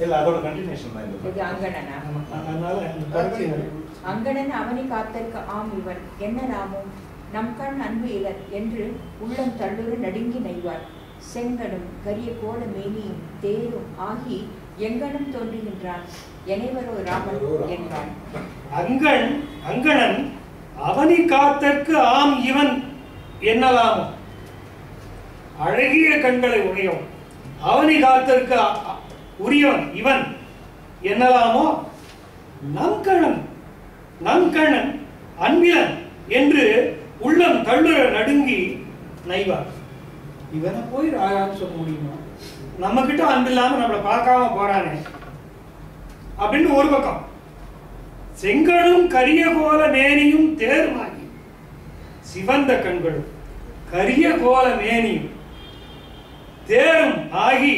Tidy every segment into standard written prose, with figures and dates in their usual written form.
இல்ல அதோட கண்டினியூஷன் தான் இது அங்கணனா? அதனால இந்த கடைசி அங்கணன் அவனி காத்தற்கு ஆம் இவன் என்ன நாமும் நம் கண் அன்பு இலர் என்று உள்ளம் தள்ளுற நடுங்கி நெய்வார். செங்கடும் கரிய கோல மேனியும் தேரும் ஆகி எங்கனும் தோன்றுகின்றான் எனைவரோ ராமன் என்றான். அங்கணன் அவனி காத்தற்கு ஆம் இவன் என்னலாமோ, அழகிய கண்களை உடையவன், அவனி காத்தற்கு உரியவன் இவன் என்னலாமோ, நம் கண்ணன் அன்பிலன் என்று உள்ளம் தள்ளுற நடுங்கி நைவார். இவனை போய் ராஜான்னு சொல்ல முடியுமா? நம்ம கிட்ட அன்பில்லாம நம்மளை பார்க்காம போறானே அப்படின்னு ஒரு பக்கம். செங்கடும் கரிய கோல மேனியும் தேருமாகி, சிவந்த கண்களும் கரிய கோல மேனியும் தேரும் ஆகி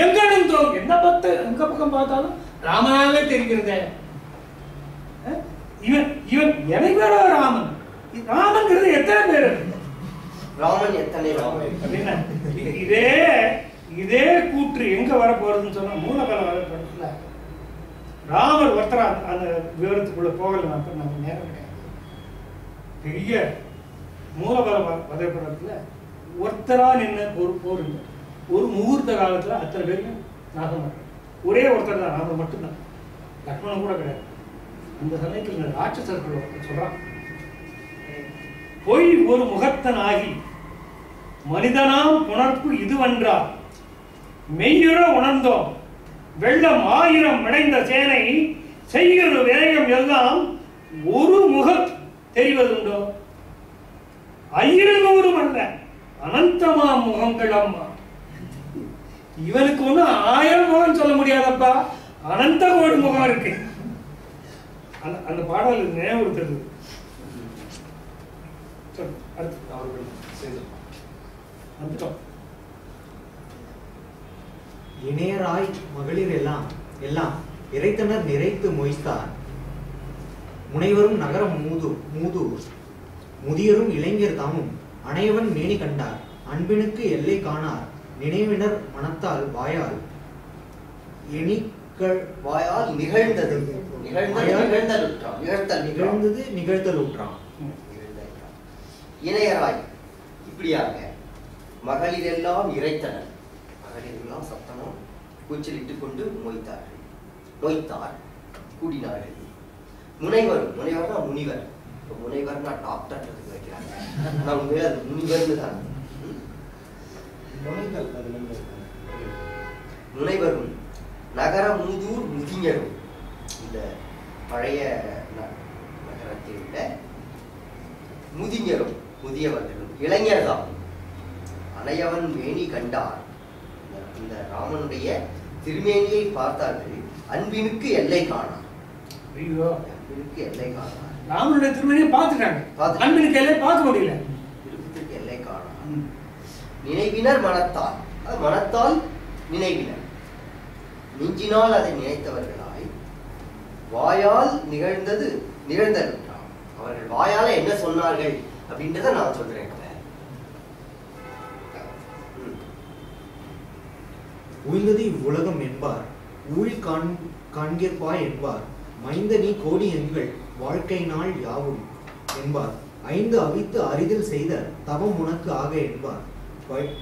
எங்கனும் என்ன பத்து எங்க பக்கம் பார்த்தாலும் ராமனாவே தெரிகிறதே. இவன் எனைவரோ ராமன். ராமன்கிறது எத்தனை பேர்? ராமன் எத்தனை ராமன் அப்படின்னா இதே கூற்று எங்க வர போறதுன்னு சொன்னா மூலபல வரப்படல. ராமர் ஒருத்தரா அந்த விவரத்துக்குள்ள போகல, நம்ம நேரம் கிடையாது. பெரிய மூலபல வதைப்படத்துல ஒருத்தரா நின்று போர் ஒரு முகூர்த்த காலத்துல அத்தனை பேரும் நாசம் பண்றாங்க. ஒரே ஒருத்தர் தான், ராமர் மட்டும்தான், லக்ஷ்மணன் கூட கிடையாது. அந்த சமயத்தில் இந்த ராட்சசர்கள் சொல்றான், பொய் ஒரு முகத்தனாகி மனிதனாம் புணர்ப்பு இதுவென்றால் மெய்யுற உணர்ந்தோம் வெள்ளம் 1000 அடைந்த சேனை செய்கிற வேகம் எல்லாம் ஒரு முகம் தெரிவதுண்டோ, 500 அல்ல அனந்தமா முகங்கள் அம்மா. இவனுக்கு ஒண்ணு 1000 முகம் சொல்ல முடியாதப்பா, அனந்த கோடி முகம் இருக்கு. அந்த பாடல் நினைவுறுத்தது. இணையராய் மகளிர் எல்லாம் இறைத்தனர் நிறைத்து மொய்த்தார். முனைவரும் நகரம் மூதூர் முதியரும் இளைஞர் தாமும் அனைவன் மேனி கண்டார். அன்பினுக்கு எல்லை காணார் நினைவினர் மனத்தால் வாயால் வாயால் நிகழ்ந்தது நிகழ்த்தலுற்றான். இளையராய் இப்படியாக மகளிர் எல்லாம் இறைத்தனர், மகளிர் எல்லாம் சத்தமும் கூச்சலிட்டுக் கொண்டு மொய்த்தார் கூடினார்கள். முனைவர்னா முனிவர், முனைவர்னா டாக்டர் வைக்கிறாங்க, நான் உண்மையில அது முனிவர்னு தான். முனைவரும் நகர மூதூர் முதிஞரும், இந்த பழைய நகரத்தில் உள்ள முதிஞரும் முதியவர்களும் இளைஞர்தான் அனையவன் மேனி கண்டார். இந்த ராமனுடைய திருமேனியை பார்த்தார்கள். அன்பினுக்கு எல்லை காணார். அன்பினுக்கு எல்லை காணார். ராமனுடைய திருமேனியை பார்த்துட்டாங்க, அன்பினுக்கு எல்லை பார்க்க முடியல. விருப்பத்திற்கு எல்லை காணார். நினைவினர் மனத்தால் நினைவினர், நெஞ்சினால் அதை நினைத்தவர்களாய் வாயால் நிகழ்ந்தது. அவர்கள் வாயால என்ன சொன்னார்கள் அப்படின்றத நான் சொல்றேன். உயிர்ந்தது இவ்வுலகம் என்பார், ஊழி காண்கிற்பாய் என்பார், மைந்த நீ கோடி எண்கள் வாழ்க்கை நாள் யாவும் என்பார், 5 அவித்து அரிதில் செய்த தவம் உனக்கு ஆக என்பார்,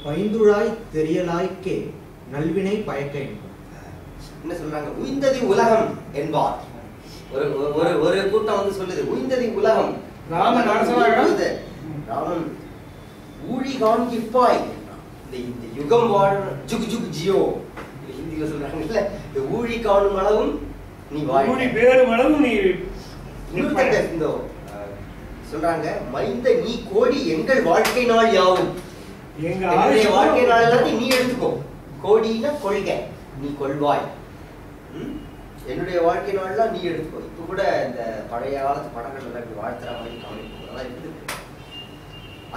பைந்துழாய் தெரியலாய்க்கே நல்வினை பயக்க என்பார். என்ன சொல்றாங்க? உயிர்ந்தது உலகம் என்பார். ஒரு கூட்டம் வந்து சொல்லுது உயிர்ந்தது உலகம். ராமன் ஊழி காண்கிற்பாய், இந்த யுகம் வாழ் ஜுக் ஜுக் ஜியோ ஹிந்தியில சொல்றாங்கல்ல, இந்த ஊழி காணும் அளவும் நீ ஊழி பேரும் அளவும் நீ சொல்றாங்க. மைந்த நீ கோடி எங்கள் வாழ்க்கை நாள் யாவும், எங்களுடைய வாழ்க்கை நாள் எல்லாத்தையும் நீ எடுத்துக்கோ. கோடினா கொள்கை, நீ கொள்வாய். என்னுடைய வாழ்க்கை நாள்லாம் நீ எடுத்துக்கோ. இப்ப கூட இந்த பழைய காலத்து படங்கள் எல்லாம் வாழ்த்துற மாதிரி கவனிப்போம். அதெல்லாம் இருக்குது.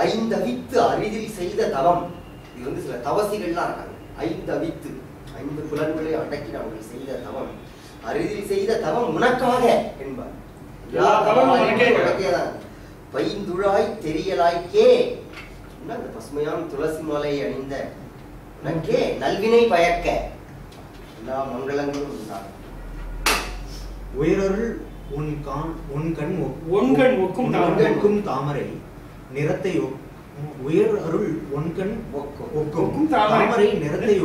5 அவித்து அரிதில் செய்த தவம், இது வந்து சில தவசிகள்லாம் இருக்காங்க. 5 அவித்து 5 புலன்களை அடக்கி அவர்கள் செய்த தவம், அரிதில் செய்த தவம் உனக்காக என்பார். பைந்துழாய் தெரியலாய்க்கே, அந்த பசுமையான துளசி மாலை அணிந்த உனக்கே நல்வினை பயக்க, எல்லா மங்களங்களும் உண்டாகும். உயரருள் உன் கண் ஒக்கும் தாமரை நிறத்தை உயர் அருள் ஒன்கண் ஒக்கும் தாமரை நிறத்தை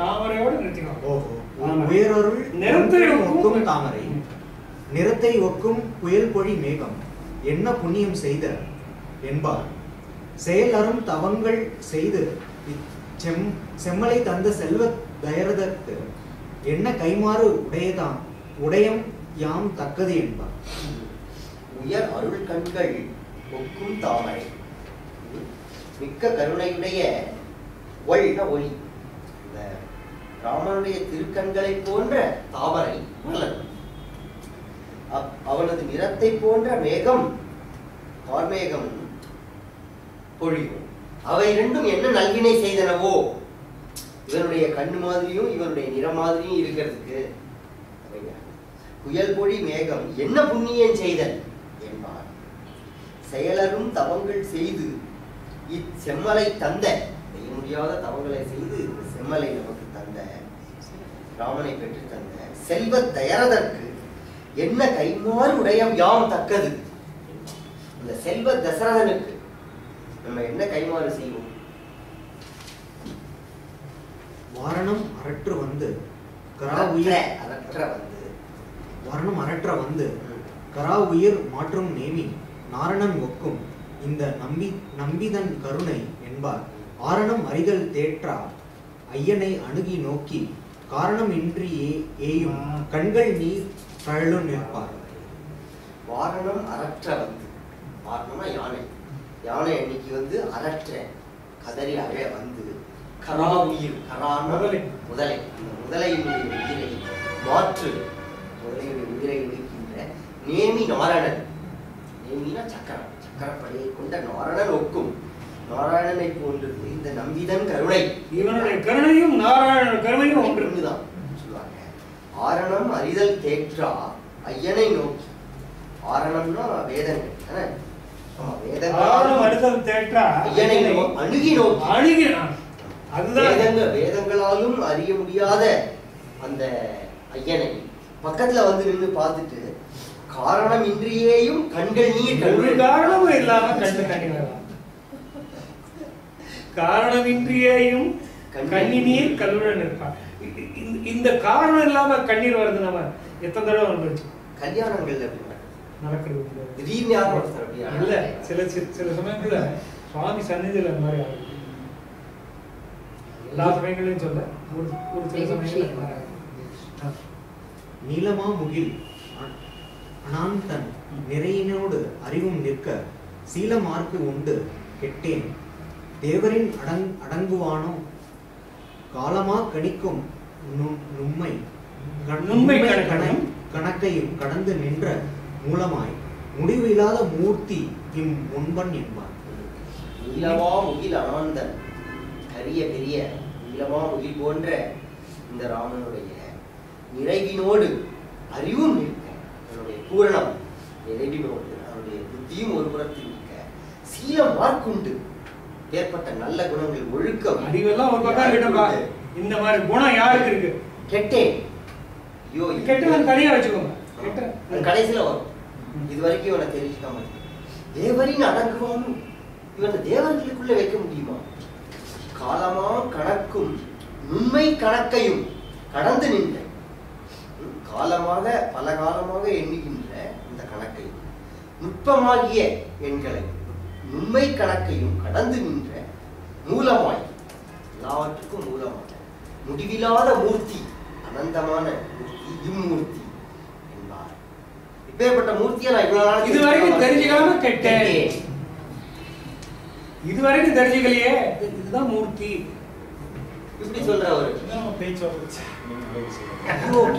தாமரையோட நிறுத்திக்கணும். உயரருள் நிறத்தை ஒக்கும் தாமரை நிறத்தை ஒக்கும் புயல் பொழி மேகம் என்ன புண்ணியம் செய்த என்பார். செயலரும் தவங்கள் செய்து செம்மலை தந்த செல்வ தயரதற்கு என்ன கைமாறு உடையம் யாம் தக்கது என்பார். உயர் அருள் கண்கள் ஒக்கும் தாமரை மிக்க கருணையுடைய ஒளி இந்த ராமனுடைய திருக்கண்களை போன்ற தாமரை மலர் அவனது நிறத்தை போன்ற மேகம் கார்மேகம் பொழியும். அவை இரண்டும் என்ன நல்வினை செய்தனவோ இவனுடைய கண்ணு மாதிரியும் இவனுடைய நிறம் மாதிரியும் இருக்கிறதுக்கு புயல் பொழி மேகம் என்ன புண்ணியம் செய்தல் என்பார். செயலரும் தவங்கள் செய்து இச்செம்மலை தந்த செய்ய முடியாத தவங்களை செய்து இந்த செம்மலை நமக்கு தந்த ராமனை பெற்று தந்த செல்வ தயரதற்கு என்ன கைமாறு உடையம் யாம் தக்கது. இந்த செல்வ தசரதனுக்கு நம்ம என்ன கைமாறு செய்வோம்? வாரணம் அரற்று வந்து வாரணம் அரற்ற வந்து கரா உயிர் மாற்றும் நேமி நாரணன் ஒக்கும் இந்த நம்பிதன் கருணை என்பார். ஆரணம் அறிதல் தேற்றா ஐயனை அணுகி நோக்கி காரணம் இன்றி ஏயும் கண்கள் நீர் கழலும் நிற்பார். வாரணம் அரற்ற வந்து வாரணமா யானை யானை அன்னைக்கு வந்து அரற்ற கதறி அழ வந்து கரா உயிர் கரான முதலை அந்த முதலையினுடைய உயிரை மாற்று முதலையுடைய உயிரை ஒழிக்கின்ற நேமி நாராயணன் நேமினா சக்கரம் சக்கரப்படையை கொண்ட நாராயணன் ஒக்கும் நாராயணனை போன்றது இந்த நம்பிதன் கருணை. இவனுடைய கருணையும் நாராயண கருணையும் ஒன்றுதான் சொல்லுவாங்க. ஆரணம் அறிதல் தேற்றா ஐயனை நோக்கி. ஆரணம்னா வேதங்கள் வேதங்களாலும் அறிய முடியாத அந்த ஐயனை பக்கத்துல வந்து நின்று பார்த்துட்டு காரணம் இன்றியேயும் கண்கள் நீர் காரணமும் இல்லாம கண்ணு தண்ணி காரணமின்றியேயும் கண்ணி நீர் கல்லுடன் இருப்பார். இந்த காரணம் இல்லாம கண்ணீர் வருது. நம்ம எத்தனை தடவை வந்துருச்சு கல்யாணங்கள்ல நடக்கிறது இல்ல. சில சமயங்கள்ல சுவாமி சந்நிதியில அந்த மாதிரி ஆகுது. எல்லா சமயங்களையும் சொல்ல ஒரு சில சமயங்கள் நீலமா முகில் அனாந்தன் நிறையினோடு அறிவும் நிற்க சீலமார்க்கு உண்டு கெட்டேன் தேவரின் அடங்குவானோ காலமா கணிக்கும் நுண்மை கணக்கையும் கடந்து நின்ற மூலமாய் முடிவு இல்லாத மூர்த்தி இம் முன்பன் என்பார். நீலமா முகில் அனாந்தன் கரிய பெரிய நீலமா முகில் போன்ற இந்த ராமனுடைய நிறைவினோடு அறிவும் நிற்க அவனுடைய பூரணம் நிறைவினோடு அவனுடைய புத்தியும் ஒரு புறத்தில் நிற்க சீலம் மார்க்குண்டு ஏற்பட்ட நல்ல குணங்கள் ஒழுக்கம் அறிவெல்லாம் ஒரு பக்கம் கிட்டப்பா. இந்த மாதிரி குணம் யாருக்கு இருக்கு? கெட்டேன் ஐயோ கெட்டவன் தனியா வச்சுக்கோங்க. கடைசியில வரும். இது வரைக்கும் இவனை தெரிஞ்சுக்காம தேவரின் அடங்குவானும் இவனை தேவர்களுக்குள்ள வைக்க முடியுமா? காலமா கணக்கும் நுண்மை கணக்கையும் கடந்து நின்ற காலமாக பல காலமாக எண்ணுகின்ற இந்த கணக்கை நுட்பமாகிய எண்களை நுண்மை கணக்கையும் கடந்து நின்ற மூலமாய் எல்லாவற்றுக்கும் மூலமான முடிவில்லாத மூர்த்தி அனந்தமான மூர்த்தி இம்மூர்த்தி என்பார். இப்பேற்பட்ட மூர்த்தியை நான் இவ்வளவு நாள் இதுவரைக்கும் தெரிஞ்சுக்காம கெட்டேன். இதுவரைக்கும் தெரிஞ்சுக்கலையே இதுதான் மூர்த்தி இப்படி சொல்றவரு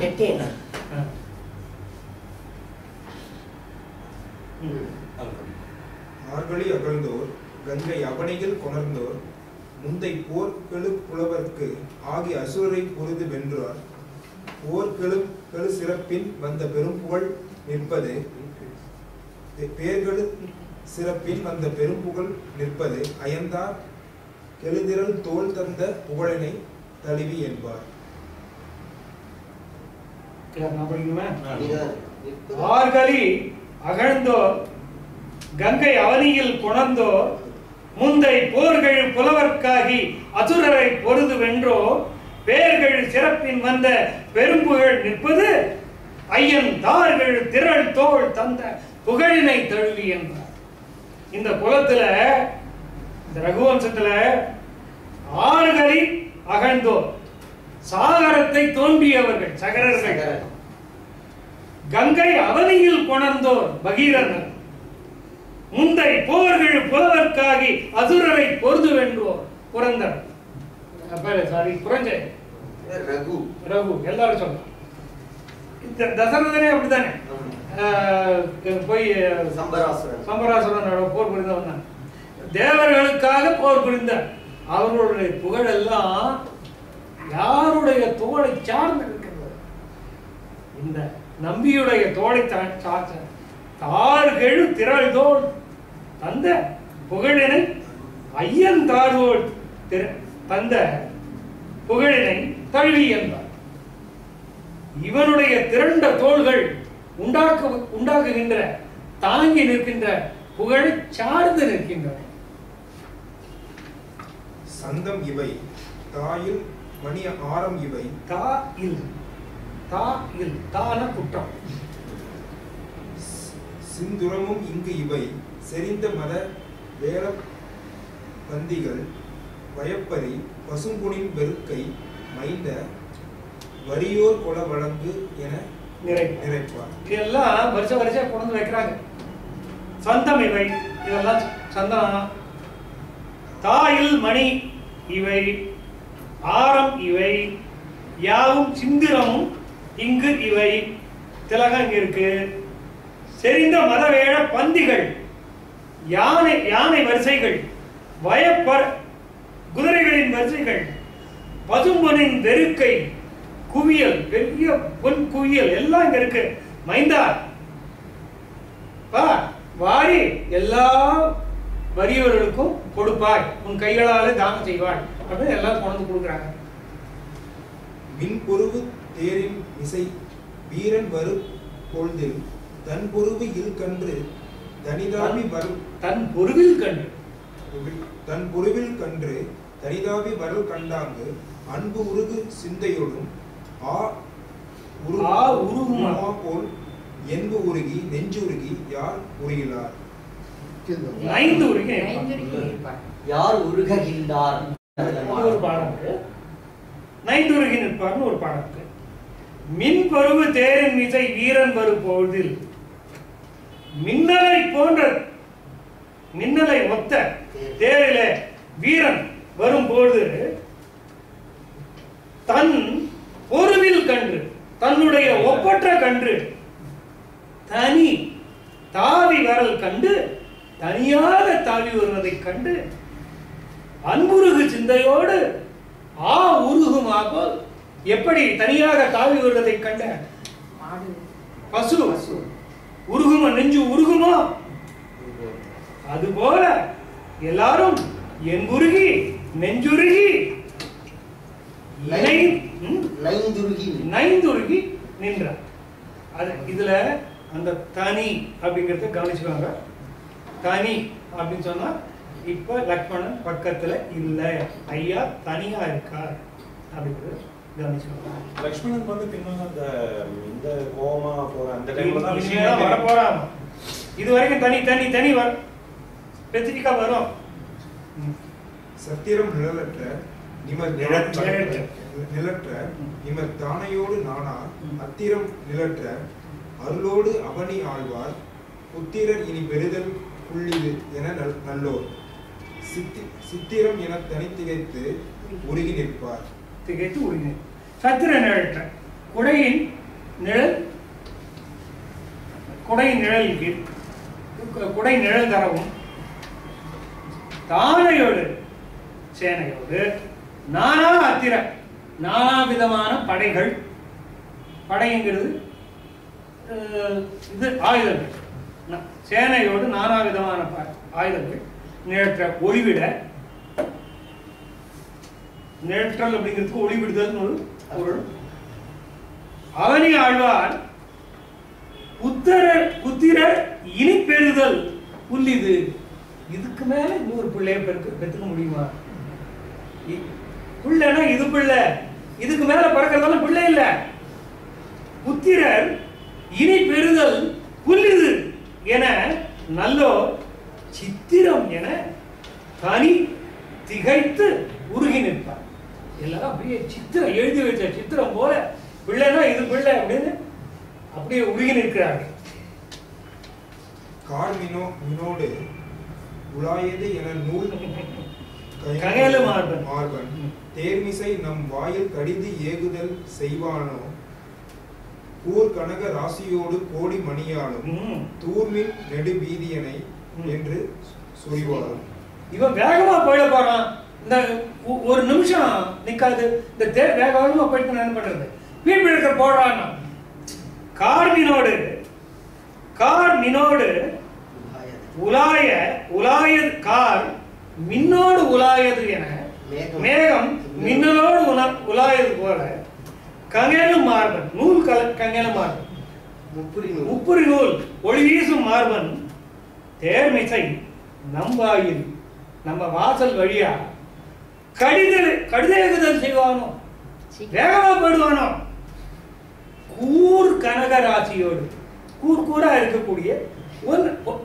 கெட்டேன். மார்கழி அகழ்ந்தோர் கங்கை அவனிகள் கொணர்ந்தோர் முந்தை போர்கெழு புலவர்க்கு ஆகிய அசுரரை பொருது வென்றார். போர்கெழு சிறப்பின் வந்த பெரும்புகழ் நிற்பது பேர்களு சிறப்பின் வந்த பெரும்புகழ் நிற்பது அயந்தார் கெழுதிரல் தோல் தந்த புகழனை தழுவி என்பார். ஆர்கலி அகழ்ந்தோர் கங்கை அவனியில் கொணர்ந்தோர் முந்தை போர்கள் புலவர்க்காகி அசுரரை பொருது வென்றோ பேர்கள் சிறப்பின் வந்த பெரும்புகழ் நிற்பது ஐயன் தார்கள் திரள் தோள் தந்த புகழினை தழுவி என்றார். இந்த குலத்துல இந்த ரகுவம்சத்துல ஆறுகளி அகழ்ந்தோர் சாகரத்தை தோன்றியவர்கள் சகரர்கள், கங்கை அவனியில் கொணர்ந்தோர் பகீரர்கள், முந்தை போர்கள் புலவர்க்காகி அசுரரை பொருது வென்றோர் புரந்தர் புரஞ்சை ரகு ரகு எல்லாரும் சொல்லலாம். தசரதனே அப்படித்தானே போய் சம்பராசுரன் போர் புரிந்த வந்தான். தேவர்களுக்காக போர் புரிந்த அவர்களுடைய புகழ் எல்லாம் யாருடைய தோளை சார்ந்து இருக்கின்றது? இந்த நம்பியுடைய தோளை தாழ்கெழு திரள் தோள் தந்த புகழினை ஐயன் தாழ்வோள் தந்த புகழினை தழுவி என்றார். இவனுடைய திரண்ட தோள்கள் உண்டாக்குகின்ற தாங்கி நிற்கின்ற புகழை சார்ந்து நிற்கின்றன. சந்தம் இவை தாயில் மணிய ஆரம் இவை தான குற்றம் சிந்துரமும் இங்கு இவை செறிந்த மத வேல பந்திகள் வயப்பறி பசும்புனின் வெறுக்கை மைந்த வரியோர் கொல வழங்கு என நிறைப்பார். இதெல்லாம் வருஷ வருஷம் கொண்டு வைக்கிறாங்க. சந்தம் இவை இதெல்லாம் சந்தனம், தாயில் மணி இவை, ஆரம் இவை, யாவும் சிந்திரமும் இங்கு இவை, திலகம் இங்க இருக்கு, செறிந்த மதவேழ பந்திகள், யானை வரிசைகள், வயப்பர் குதிரைகளின் வரிசைகள், பசும்பொனின் வெறுக்கை குவியல், பெரிய பொன் குவியல் எல்லாம் இங்க இருக்கு. மைந்தா வாரி எல்லா வறியவர்களுக்கும் கொடுப்பாய், உன் கைகளாலே தானம் செய்வாய் அப்படின்னு எல்லாம் கொண்டு கொடுக்குறாங்க. மின்பொருவு தேரின் இசை வீரன் வரு பொழுதில் தன் பொருவு இல் கன்று தனிதாவி வரும் தன் பொருவில் கன்று தன் பொருவில் கன்று தனிதாவி வரு கண்டாங்கு அன்பு உருகு சிந்தையோடும் உருகுமா போல் என்பு உருகி நெஞ்சுருகி யார் உருகிலார் யார் உருகின்றார் ஒரு பாடம் இருக்கு. நைந்துருகி நிற்பார்னு ஒரு பாடம் இருக்கு. மின் பருவு தேரின் மிசை வீரன் வரும் பொழுதில் மின்னலை போன்ற மின்னலை ஒத்த தேரிலே வீரன் வரும்பொழுது தன் பொருவில் கன்று, தன்னுடைய ஒப்பற்ற கன்று தனி தாவி வரல் கண்டு, தனியாக தாவி வருவதை கண்டு அன்புருகு சிந்தையோடு உருகுமாக எப்படி தனியாக தாவி வருவதை கண்ட பசு உருகுமா, நெஞ்சு உருகுமா, அதுபோல எல்லாரும் என்புருகி நெஞ்சுருகி நைந்துருகி நின்றார். அது இதுல அந்த தனி அப்படிங்கறத கவனிச்சுக்கோங்க. தனி அப்படின்னு சொன்னா இப்ப லக்ஷ்மணன் பக்கத்துல இல்ல, ஐயா தனியா இருக்கார் அப்படிங்கிறது கவனிச்சுக்கோங்க. லக்ஷ்மணன் வந்து பின்னால இந்த கோமா போற அந்த டைம்ல தான் விஷயம் வர போறாமா. இது வரைக்கும் தனி தனி தனி வர ஸ்பெசிபிக்கா வரும். சத்திரம் நிழலற்ற நிலற்ற நிமர் தானையோடு நானா அத்திரம் நிலற்ற அருளோடு அவனி ஆழ்வார் புத்திரர் இனி பெறுதல் புள்ளிது என நல்லோர் சித்திரம் என தனித்திகைத்து உருகி நிற்பார். திகைத்து உருகி சத்திர நிழற்ற குடையின் நிழல், குடையின் நிழலுக்கு குடை நிழல் தரவும் தானையோடு சேனையோடு நானா அத்திர நானா விதமான படைகள், படைங்கிறது இது ஆயுதங்கள், சேனையோடு நானா விதமான ஆயுதங்கள் நிழற்ற ஒளிவிட, நிழற்றல் அப்படிங்கிறதுக்கு ஒளிவிடுதல் ஒரு பொருள். அவனி ஆழ்வார் புத்திரர் இனி பெறுதல் புல்லிது. இதுக்கு மேல இன்னொரு பிள்ளைய பெற்றுக்க முடியுமா? பிள்ளைனா இது பிள்ளை, இதுக்கு மேல பிறக்கிறதால பிள்ளை இல்ல. புத்திரர் இனி பெறுதல் புல்லிது என நல்லோ சித்திரம் என தனி திகைத்து உருகி நிற்பார். எல்லாரும் அப்படியே சித்திரம் எழுதி வச்ச சித்திரம் போல பிள்ளைனா இது பிள்ளை அப்படின்னு அப்படியே உருகி நிற்கிறார்கள். கார் மினோடு உலாயது என நூல் கயலு மார்பன் மார்பன் தேர்மிசை நம் வாயில் கடிது ஏகுதல் செய்வானோ கூர் கனக ராசியோடு கோடி மணியாலும் தூர்மின் நெடு வீதியனை என்று சொல்வார். இவன் வேகமா போயிட போறான். இந்த ஒரு நிமிஷம் நிக்காது. இந்த தேர் வேகமா போயிட்டு என்ன பண்றது? வீண் பிழக்க போடுறான். கார் மினோடு உலாயது கார் மின்னோடு உலாயது என மேகம் மின்னலோடு உலாயது போல கங்கேலும் மார்பன் நூல் கங்கேலும் மார்பன் முப்புரி நூல் ஒளி வீசும் மார்பன் தேர்மிசை நம்பாயில் நம்ம வாசல் வழியா கடிதல் செய்வானோ, வேகமா போயிடுவானோ. கூர் கனக ராசியோடு கூரா இருக்கக்கூடிய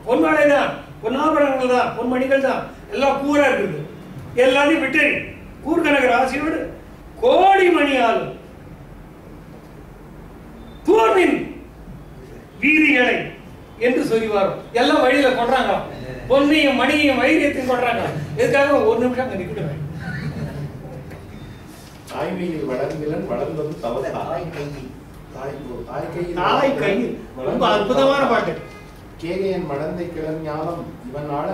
பொன்மலை தான், பொன்னாபரணங்கள் தான், பொன்மணிகள் தான், எல்லாம் கூரா இருக்குது. எல்லாத்தையும் விட்டு கூர்கனக ராசியோடு கோடி மணியாலும் தூர்மின் வீதிகளை என்று சொல்லிவார். எல்லாம் வழியில கொண்டாங்க, பொன்னையும் மணியையும் வைரியத்தையும் கொண்டாங்க. எதுக்காக ஒரு நிமிஷம் அங்க நிக்கிடுவேன். தாய்மையில் வளர்ந்திலன் வளர்ந்தது தவறு. தாய் கையில் ரொம்ப அற்புதமான பாட்டு. கேகையன் மடந்தை கிளஞானம் இவனால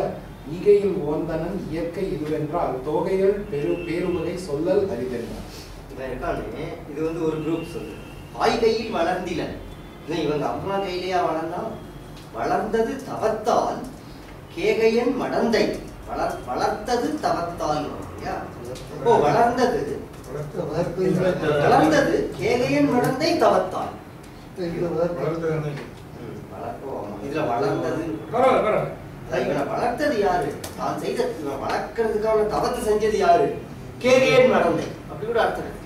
ஈகையில் ஓந்தனன் இயற்கை இதுவென்றால் தோகைகள் பேருவகை சொல்லல் அறிதென்றார். இது வந்து ஒரு குரூப் சொல்லு. தாய் கையில் வளர்ந்திலன், இவங்க அம்மா கையிலேயா வளர்ந்தான்? வளர்ந்தது தவத்தால் கேகையன் மடந்தை வளர்த்தது தவத்தால். வளர்ந்தது கேகையன் மடந்தை தவத்தால். இதுல வளர்ந்தது இவனை வளர்த்தது யாரு? தான் செய்த வளர்க்கறதுக்கான தவத்தை செஞ்சது யாரு? கேகையன் மடந்தை. அப்படி கூட அர்த்தம்.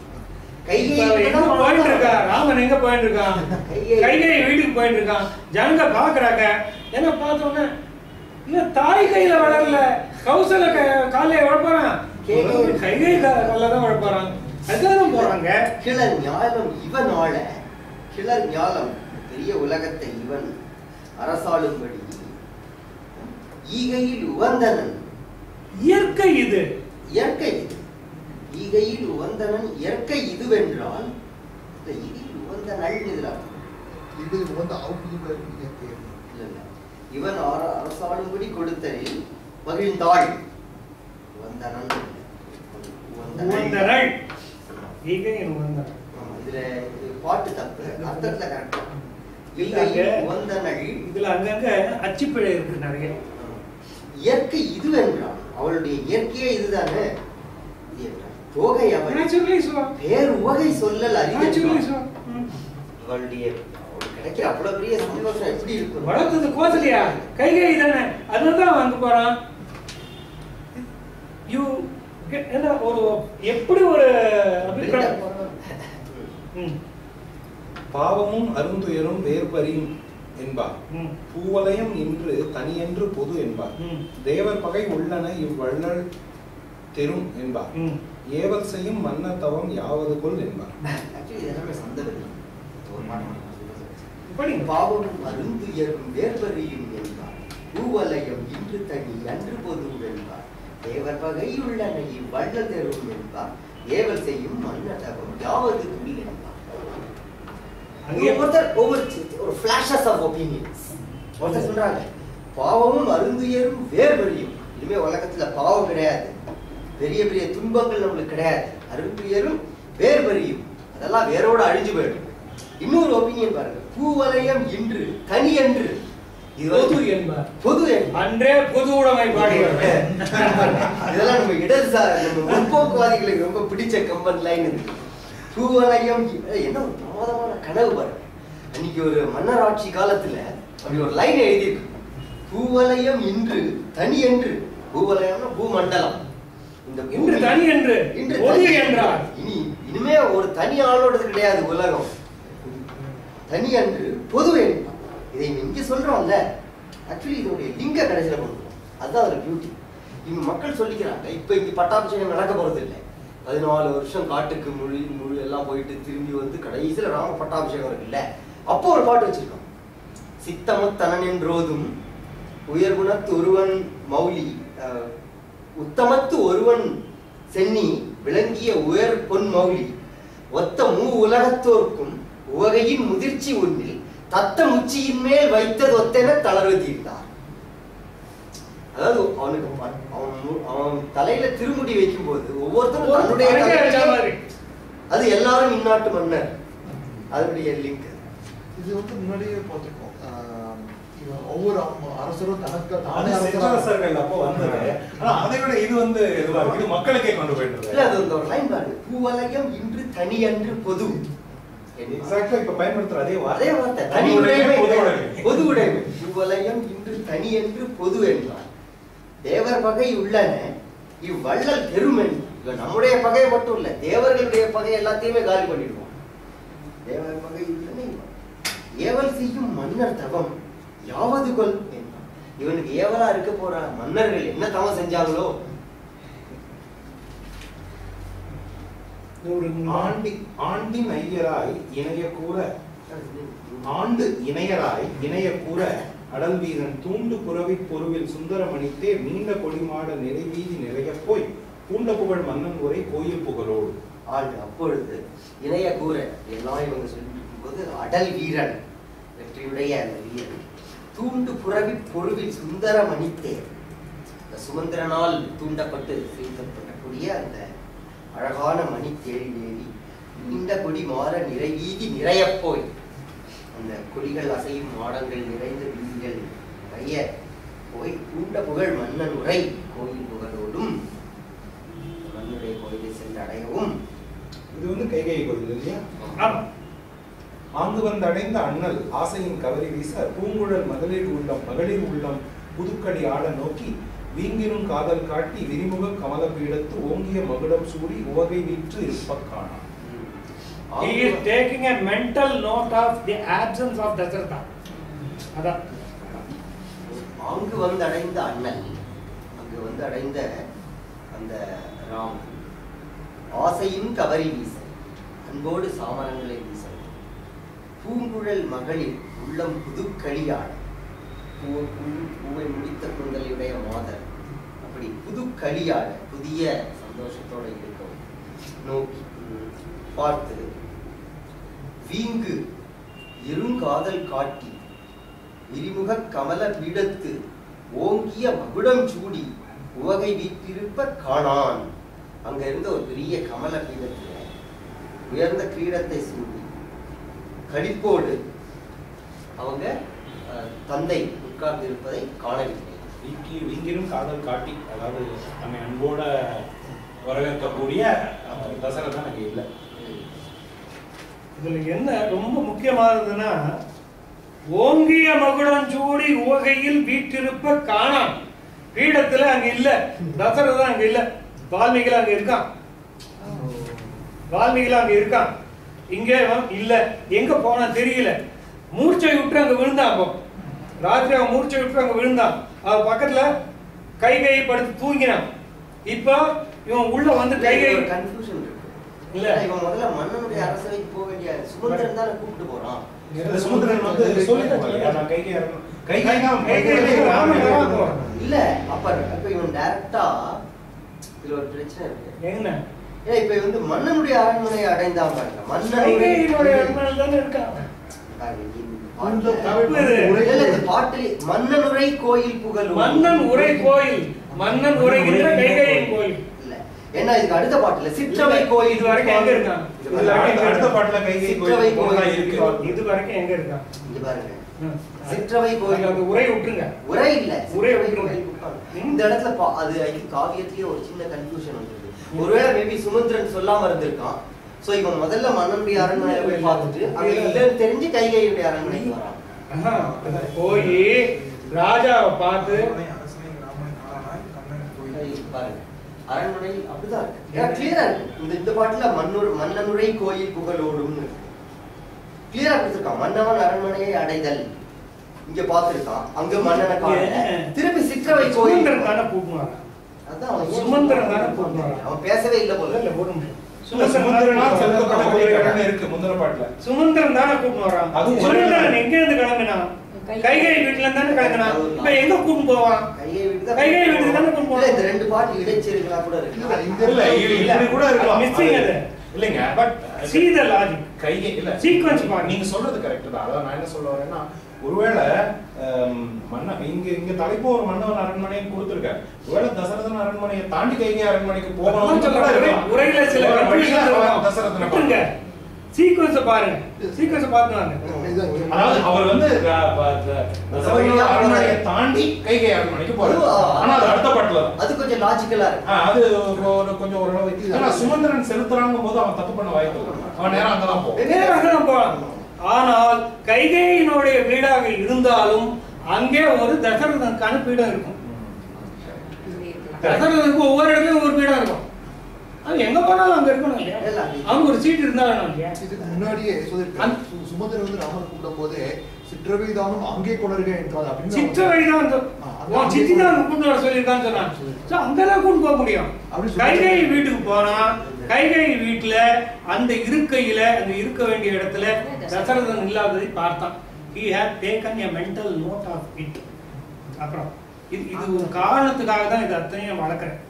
ராமன் எங்க போயிட்டு இருக்கான்? கைகை வீட்டுக்கு போயிட்டு இருக்கான். ஜனங்க பாக்குறாங்க. என்ன பார்த்தோன்னே இல்ல தாய் கையில வளரல, கௌசல காலைய வளர்ப்பான், கைகை காலதான் வளர்ப்பான். அதுதான் போறாங்க. கிளர் ஞானம் இவனால, கிளர் ஞானம் பெரிய உலகத்தை இவன் அரசாளும்படி ஈகையில் உவந்தனன். இயற்கை இது, இயற்கை இது. ஈகையில் உவந்தனன் இயற்கை இதுவென்றால் ஈகையில் உவந்தனள் இது இவன் அரசாளும்படி கொடுத்தலில் மகிழ்ந்தாள். உவந்தனன் இதுல பாட்டு தப்பு, அர்த்தத்துல கரெக்டா. இதுல அங்கங்க அச்சுப்பிழை இருக்கு நிறைய. இயற்கை இதுவென்றால் அவளுடைய இயற்கையே இதுதானே. தோகை அவள் பேர் உவகை சொல்லல் அறிவு. அவளுடைய கிடைக்கிற அவ்வளவு பெரிய சந்தோஷம் எப்படி இருக்கும்? வளர்த்தது கோசலியா கைகை தானே, அதுதான் அங்க போறான். என்ன ஒரு எப்படி ஒரு அபிப்பிராயம்? பாவமும் அருந்துயரும் வேறுபறியும் என்பார். பூவலயம் இன்று தனியென்று பொது என்பார். தேவர் பகை உள்ளன இவ்வள்ளல் தெரும் என்பார். ஏவல் செய்யும் மன்ன தவம் யாவது கொள் என்பார். பாவமும் அருந்துயரும் வேறுபறியும் என்பார். பூவலயம் இன்று தனி அன்று பொது என்பார். தேவர் பகை உள்ளன இவ்வள்ளல் தெரும் என்பார். ஏவல் செய்யும் மன்ன தவம் யாவது கொள் என்பார். ஒரு ஃபிளாஷஸ் ஆஃப் ஒபினியன்ஸ். ஒருத்தர் சொல்றாங்க பாவமும் அருந்துயரும் வேறுபறியும். இனிமே உலகத்துல பாவம் கிடையாது, பெரிய பெரிய துன்பங்கள் நம்மளுக்கு கிடையாது. அருந்துயரும் வேறுபறியும், அதெல்லாம் வேரோட அழிஞ்சு போயிடும். இன்னொரு ஒபினியன் பாருங்க. பூவலயம் இன்று தனி அன்று பொது என்பார். பொது அன்றே பொது உடைமை பாடுகிறது. இதெல்லாம் நம்ம இடதுசாரி நம்ம முற்போக்குவாதிகளுக்கு ரொம்ப பிடிச்ச கம்பன் லைன் இருக்கு. பூவலயம் என்ன ஒரு பிரமாதமான கனவு பாருங்க. அன்னைக்கு ஒரு மன்னராட்சி காலத்துல அப்படி ஒரு லைன் எழுதியிருக்கு. பூவலயம் இன்று தனி என்று. பூவலயம்னா பூமண்டலம். இந்த இன்று தனி என்று பொது என்றார். இனிமே ஒரு தனி ஆளோடது கிடையாது உலகம். தனி என்று பொது என்று. இதை இங்க சொல்றோம்ல, ஆக்சுவலி இதனுடைய லிங்க கடைசியில கொடுக்கணும். அதுதான் ஒரு பியூட்டி. இங்க மக்கள் சொல்லிக்கிறாங்க இப்ப இங்க பட்டாபிஷேகம் நடக்க போறது இல்லை. 14 வருஷம் காட்டுக்கு முழு எல்லாம் போயிட்டு திரும்பி வந்து கடைசியில ராம பட்டாபிஷேகம் இருக்குல்ல, அப்போ ஒரு பாட்டு வச்சிருக்கோம். சித்தமத்தனென்றோதும் உயர்குணத்து ஒருவன் மௌலி உத்தமத்து ஒருவன் சென்னி விளங்கிய உயர் பொன் மௌலி ஒத்த உலகத்தோர்க்கும் உவகையின் முதிர்ச்சி ஒன்றில் தத்த முச்சியின் மேல் வைத்தது ஒத்தென தளர்வு தீர்த்தார். அதாவது அவனுக்கு அவன் தலையில திருமுடி வைக்கும் போது ஒவ்வொருத்தரும் தன்னுடைய அது எல்லாரும் இந்நாட்டு மன்னர். அதனுடைய லிங்க் இது வந்து முன்னாடியே பார்த்துருக்கோம். ஒவ்வொரு அரசரும் தனக்கு அரசர்கள் அப்போ வந்தது. ஆனா அதை விட இது வந்து இது மக்களுக்கே கொண்டு போயிட்டு இல்ல. அது ஒரு லைன் பாருங்க. பூவலயம் இன்று தனி அன்று பொது. எக்ஸாக்ட்டா இப்ப பயன்படுத்துற அதே வார்த்தை தனி உடைமை பொது உடைமை. பூவலயம் இன்று தனி என்று பொது என்றார். தேவர் பகை உள்ளன இவ்வள்ளல் பெருமென். நம்முடைய பகை மட்டும் இல்ல, தேவர்களுடைய பகை எல்லாத்தையுமே காலி பண்ணிடுவோம். தேவர் பகை உள்ளன ஏவல் செய்யும் மன்னர் தவம் யாவது கொல் என்றார். இவனுக்கு ஏவலா இருக்க போற மன்னர்கள் என்ன தவம் செஞ்சாங்களோ. ஆண்டின் ஐயராய் இணைய கூற ஆண்டு இணையராய் இணைய கூற அடல் வீரன் தூண்டு புறவி பொருவில் சுந்தரமணித்தே நீண்ட கொடிமாட நிறைவீதி நிறைய போய் பூண்ட புகழ் மன்னன் உரை கோயில் புகழோடு ஆண்டு. அப்பொழுது இணைய கூற எல்லாம் இவங்க சொல்லிட்டு இருக்கும்போது அடல் வீரன் வெற்றியுடைய அந்த வீரன் தூண்டு புறவி பொருவில் சுந்தரமணித்தே சுமந்திரனால் தூண்டப்பட்டு செய்யப்படக்கூடிய அந்த அழகான மணி தேடி தேடி நீண்ட கொடி மாற நிறை வீதி நிறைய போய் அந்த கொடிகள் அசையும் மாடங்கள் நிறைந்த வீதிகள் நிறைய போய் பூண்ட புகழ் மன்னன் உரை கோயில் புகழோடும் மன்னுடைய கோயிலை சென்று அடையவும். இது வந்து கைகை கோயில் இல்லையா? ஆங்கு வந்து அடைந்த அண்ணல் ஆசையின் கவரி வீச பூங்குழல் மகளிர் உள்ளம் புதுக்கடி ஆட நோக்கி வீங்கினும் காதல் காட்டி விரிமுக கமல பீடத்து ஓங்கிய மகுடம் சூடி உவகை வீற்று இருப்பக்கானா. He is taking a mental note of the absence of Dasharatha. அதான் அங்கு வந்து அடைந்த அண்ணல், அங்கு வந்து அடைந்த அந்த ராம் ஆசையின் கவரி வீச அன்போடு சாமரங்களை வீச பூங்குழல் மகளிர் உள்ளம் புதுக்களியாட பூவை முடித்த குந்தலையுடைய மாதர் அப்படி புதுக்களியாட புதிய சந்தோஷத்தோட இருக்கும் நோக்கி பார்த்து வீங்கு இருங்காதல் காட்டி விரிமுக கமல பீடத்து ஓங்கிய மகுடம் சூடி உவகை வீட்டிருப்ப காணான். அங்க இருந்த ஒரு பெரிய கமல பீடத்துல உயர்ந்த கிரீடத்தை சூடி கடிப்போடு அவங்க தந்தை உட்கார்ந்து இருப்பதை காணவில்லை. வீங்கிலும் காதல் காட்டி, அதாவது நம்ம அன்போட வரவேற்கக்கூடிய தசரதன் அங்கே இல்லை. இதுல என்ன ரொம்ப முக்கியமானதுன்னா ஓங்கிய மகுடம் சூடி உவகையில் வீற்றிருப்ப காணாம். பீடத்துல அங்க இல்ல, தசரதன் அங்க இல்ல, வால்மீகில அங்க இருக்கான். வால்மீகில அங்க இருக்கான், இங்க இல்ல. எங்க போனா தெரியல. மூர்ச்சை விட்டு அங்க விழுந்தான். அப்போ ராத்திரி அவன் மூர்ச்சை விட்டு அங்க விழுந்தான். அவ பக்கத்துல கைகையை படுத்து தூங்கினான். இப்ப இவன் உள்ள வந்து கைகை கன்ஃபியூஷன் இருக்கு. இல்ல இவன் முதல்ல மன்னனுடைய அரசவைக்கு போக வேண்டிய சுமந்திரன் தான் கூப்பிட்டு போறான். சுமந்திரன் வந்து இல்ல அப்ப இவன் டைரக்டா இதுல ஒரு பிரச்சனை இருக்கு. என்ன இப்ப வந்து மன்னனுடைய அரண்மனையை அடைந்தான் பாருங்க. மன்னனுடைய அரண்மனை தானே இருக்கான். மன்னன் உரை கோயில் புகழும். மன்னன் உரை கோயில், மன்னன் உரைகின்ற கைகையின் கோயில். ஏன்னா இதுக்கு அடுத்த பாட்டுல சிற்றவை கோயில் இது வரைக்கும் எங்க இருக்கான்? அடுத்த பாட்டுல கைகை சிற்றவை கோயில் இருக்கு. இது வரைக்கும் எங்க இருக்கான்? இங்க பாருங்க, சிற்றவை கோயில். அந்த உரை விட்டுருங்க, உரை இல்ல, உரை விட்டுருங்க. இந்த இடத்துல அது காவியத்திலேயே ஒரு சின்ன கன்ஃபியூஷன் வந்துருக்கு. ஒருவேளை மேபி சுமந்திரன் சொல்லாம இருந்திருக்கான். சோ இவன் முதல்ல மன்னனுடைய அரண்மனையை போய் பார்த்துட்டு அங்க இல்லன்னு தெரிஞ்சு கைகேயியுடைய அரண்மனைக்கு வரான். போய் ராஜாவை பார்த்து பாருங்க அரண்மனை அப்படிதான் இருக்கு, கிளியரா இருக்கு. இந்த பாட்டுல மன்னனுரை கோயில் புகழோடும் கிளியரா கொடுத்திருக்கான். மன்னவன் அரண்மனையை அடைதல் இங்க பாத்துருக்கான், அங்க மன்னனை காணல. திருப்பி சிற்றவை கோயில் தானே கூப்பிடுவாங்க. அதான் அவன் சுமந்திரன் தானே கூப்பிடுவாங்க. அவன் பேசவே இல்லை போல. இல்ல ஒரு சுமந்திரன் தானே கூப்பிட்டு வரான். சுமந்திரன் எங்க இருந்து கிளம்பினான்? கைகேயி வீட்டுல தானே கிளம்பினான். இப்ப எங்க கூப்பிட்டு போவான்? கைகேயி வீட்டுக்கு தானே கூப்பிட்டு போவான். இந்த ரெண்டு பாட்டு இடைச்செருகளா கூட இருக்கு. இப்படி கூட இருக்கலாம். மிஸ்ஸிங் அது இல்லைங்க. But see the logic. கைகே இல்ல சீக்வென்ஸ் பாருங்க. நீங்க சொல்றது கரெக்ட் தான். அதான் நான் என்ன சொல்ல வரேன்னா, ஒருவேளை இங்க தலைப்பு ஒரு மன்னவன் அரண்மனையை கொடுத்திருக்காரு. ஒருவேளை தசரதன் அரண்மனையை தாண்டி கைகே அரண்மனைக்கு போகணும். உரையில சில தசரதன் சீக்வென்ஸ் பாருங்க. சீக்வென்ஸ் பார்த்துவாங்க. அதாவது அவர் வந்து அரண்மனையை தாண்டி கைகே அரண்மனைக்கு போறாரு. ஆனா அது அடுத்த பாட்டுல அது கொஞ்சம் லாஜிக்கலா இருக்கு. அது கொஞ்சம் ஓரளவு. ஆனா சுமந்திரன் செலுத்துறாங்கும் போது அவன் தப்பு பண்ண வாய்ப்பு இல்லை. அவன் நேரம் அங்கதான் போவான். ஆனால் கைகேயினுடைய வீடாக இருந்தாலும் அங்கே ஒரு தசரதனுக்கான பீடம் இருக்கும். தசரதனுக்கு ஒவ்வொரு இடத்துலயும் ஒவ்வொரு பீடம் இருக்கும். அது எங்க போனாலும் அங்க இருக்கணும் இல்லையா? அவங்க ஒரு சீட் இருந்தாலும் இல்லையா? இதுக்கு முன்னாடியே சொல்லிருக்காங்க. சுமந்திரன் வந்து ராமனை கூப்பிடும் போது சிற்றவைதானும் அங்கே கொணர்க என்றால் அப்படின்னு சிற்றவைதான் சித்திதான் கூப்பிட்டு வர சொல்லியிருக்கான்னு சொன்னாங்க. அங்கெல்லாம் கூப்பிட்டு போக முடியும். கைகேயி வீட்டுக்கு போனா கைகேயி வீட்டுல அந்த இருக்கையில அந்த இருக்க வேண்டிய இடத்துல தசரதன் இல்லாததை பார்த்தான். He had taken a mental note of it. அப்புறம் இது ஒரு காரணத்துக்காக தான் இது அத்தனையும் வளர்க்கிறேன்.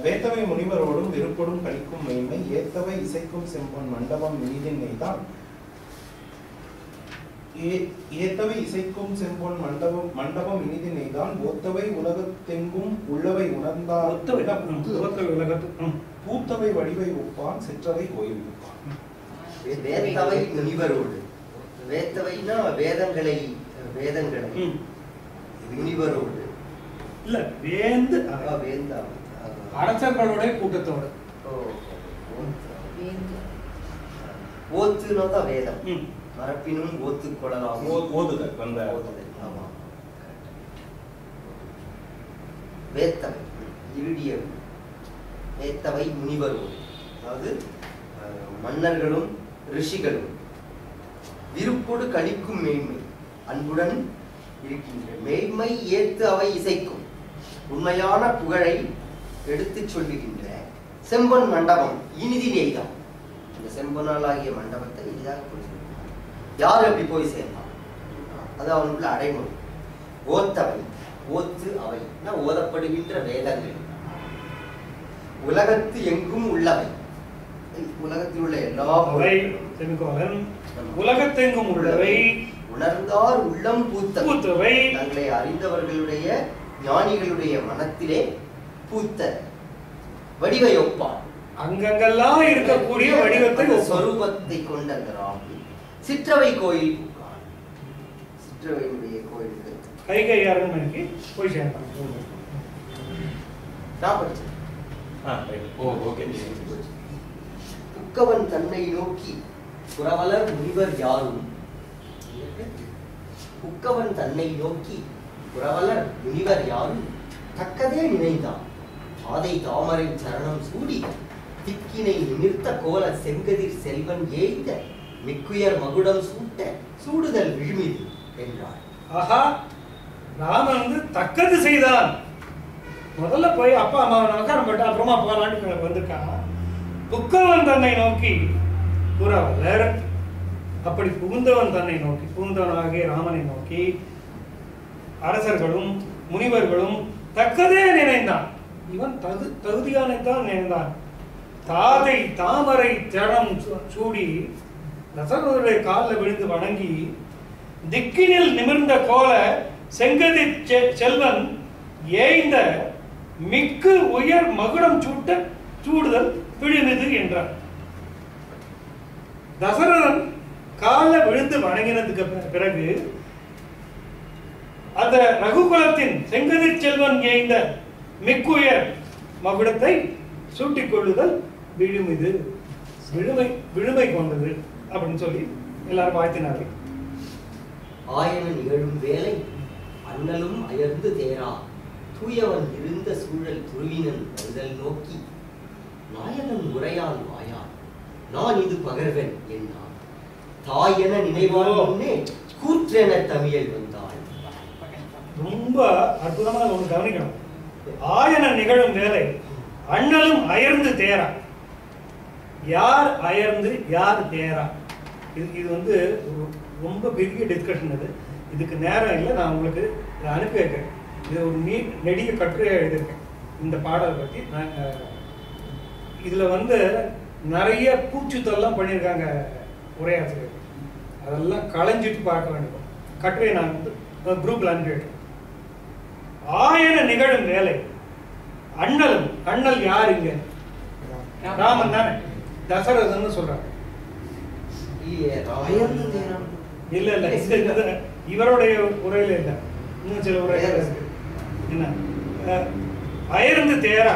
வேத்தவை முனிவரோடும் விருப்போடும் கழிக்கும் மெய்மை ஏத்தவை இசைக்கும் செம்பொன் மண்டபம் இனிதின் நெய்தான். ஏத்தவை இசைக்கும் செம்பொன் மண்டபம் இனிதின் நெய்தான் ஓத்தவை உலகத்தெங்கும் உள்ளவை உணர்ந்தார் பூத்தவை வடிவை ஒப்பான் சிற்றவை கோயில் ஒப்பான். வேத்தவை முனிவரோடு வேத்தவைனா வேதங்களை முனிவரோடு இல்ல வேந்து வேந்தா அரசர்களுடைய கூட்டத்தோடு ஓத்துனா தான் வேதம். மரப்பினும் ஓத்து கொள்ளலாம் ஓதுதல் வந்த ஆமா. வேத்தவை இருடியம் வேத்தவை முனிவரோடு, அதாவது மன்னர்களும் ரிஷிகளும் விருப்போடு கழிக்கும் மேன்மை அன்புடன் இருக்கின்ற மேன்மை ஏத்து அவை இசைக்கும் உண்மையான புகழை எடுத்து சொல்லுகின்ற செம்பன் மண்டபம் இனிதி நெய்தான். இந்த செம்பனால் ஆகிய மண்டபத்தை இதாக கொடுத்திருக்கிறார். யார் அப்படி போய் சேர்ந்தான்? அது அவனுக்குள்ள அடைமொழி. ஓத்தவை ஓத்து அவை ஓதப்படுகின்ற வேதங்கள் உலகத்து எங்கும் உள்ளவை, உலகத்தில் உள்ள எல்லா உலகத்தெங்கும் உள்ளவை உணர்ந்தார் உள்ளம் பூத்தவை, தங்களை அறிந்தவர்களுடைய ஞானிகளுடைய மனத்திலே பூத்த வடிவை ஒப்பான். அங்கங்கெல்லாம் இருக்கக்கூடிய வடிவத்தை சொரூபத்தை கொண்ட அந்த ராமி சிற்றவை கோயில் பூக்கான். சிற்றவையினுடைய கோயிலுக்கு கைகேயி அரண்மனைக்கு போய் சேர்ந்தாங்க. நான் படிச்சேன். புக்கவன் தன்னை நோக்கி புறவலர் முனிவர் யாரும் புக்கவன் தன்னை நோக்கி புறவலர் முனிவர் யாரும் தக்கதே நினைந்தான் ஆதை தாமரை சரணம் சூடி திக்கினை நிமிர்த்த கோல செங்கதிர் செல்வன் ஏய்ந்த மிக்குயர் மகுடம் சூட்ட சூடுதல் விழுமிது என்றார். ஆஹா, ராமன் வந்து தக்கது செய்தான். முதல்ல போய் அப்பா அம்மாவை நமஸ்காரம் பண்ணிட்டு அப்புறமா போகலான்னு வந்திருக்காங்க. புக்கவன் தன்னை நோக்கி புறவலர், அப்படி புகுந்தவன் தன்னை நோக்கி புகுந்தவனாகிய ராமனை நோக்கி அரசர்களும் முனிவர்களும் தக்கதே நினைந்தான். இவன் தகுதியானதான் நினைந்தான். தாதை தாமரை சரணம் சூடி தசரதனுடைய காலில் விழுந்து வணங்கி திக்கினில் நிமிர்ந்த கோல செங்கதி செல்வன் ஏய்ந்த மிக்கு உயர் மகுடம் சூட்ட சூடுதல் பிழிமிது என்றார். தசரதன் காலில் விழுந்து வணங்கினதுக்கு பிறகு அந்த ரகுகுலத்தின் செங்கதிர் செல்வன் ஏய்ந்த மிக்குயர் மகுடத்தை சூட்டிக் கொள்ளுதல் விழுமிது. விழுமை கொண்டது அப்படின்னு சொல்லி எல்லாரும் வாழ்த்தினார்கள். ஆயன நிகழும் வேலை அண்ணலும் அயர்ந்து தேரா தூயவன் இருந்த சூழல் துருவினன் வருதல் நோக்கி நாயகன் உரையால் வாயால் நான் இது பகர்வன் என்னான் தாயென நினைவால் முன்னே கூற்றென தமிழ் வந்தாள். ரொம்ப அற்புதமாக ஒன்று கவனிக்கணும். ஆயன நிகழும் வேலை அண்ணலும் அயர்ந்து தேரா. யார் அயர்ந்து யார் தேரா, இது வந்து ரொம்ப பெரிய டிஸ்கஷன். இதுக்கு நேரம் இல்லை, நான் உங்களுக்கு அனுப்பி வைக்கிறேன். இது ஒரு நெடிய கட்டுரையாக எழுதியிருக்கேன் இந்த பாடலை பற்றி. இதில் வந்து நிறைய பூச்சுத்தெல்லாம் பண்ணியிருக்காங்க உரையாசிரியர். அதெல்லாம் களைஞ்சிட்டு பார்க்க வேண்டும். கட்டுரையை நான் வந்து குரூப்பில் அனுப்பிவிட்டேன். ஆயன நிகழும் வேலை அண்ணலும், அண்ணல் யார் இங்க? ராமன் தானே, தசரதன்னு சொல்றாங்க. இல்ல இல்ல, இவருடைய உரையில இல்ல, இன்னும் சில உரையில இருக்கு. என்ன அயர்ந்து தேரா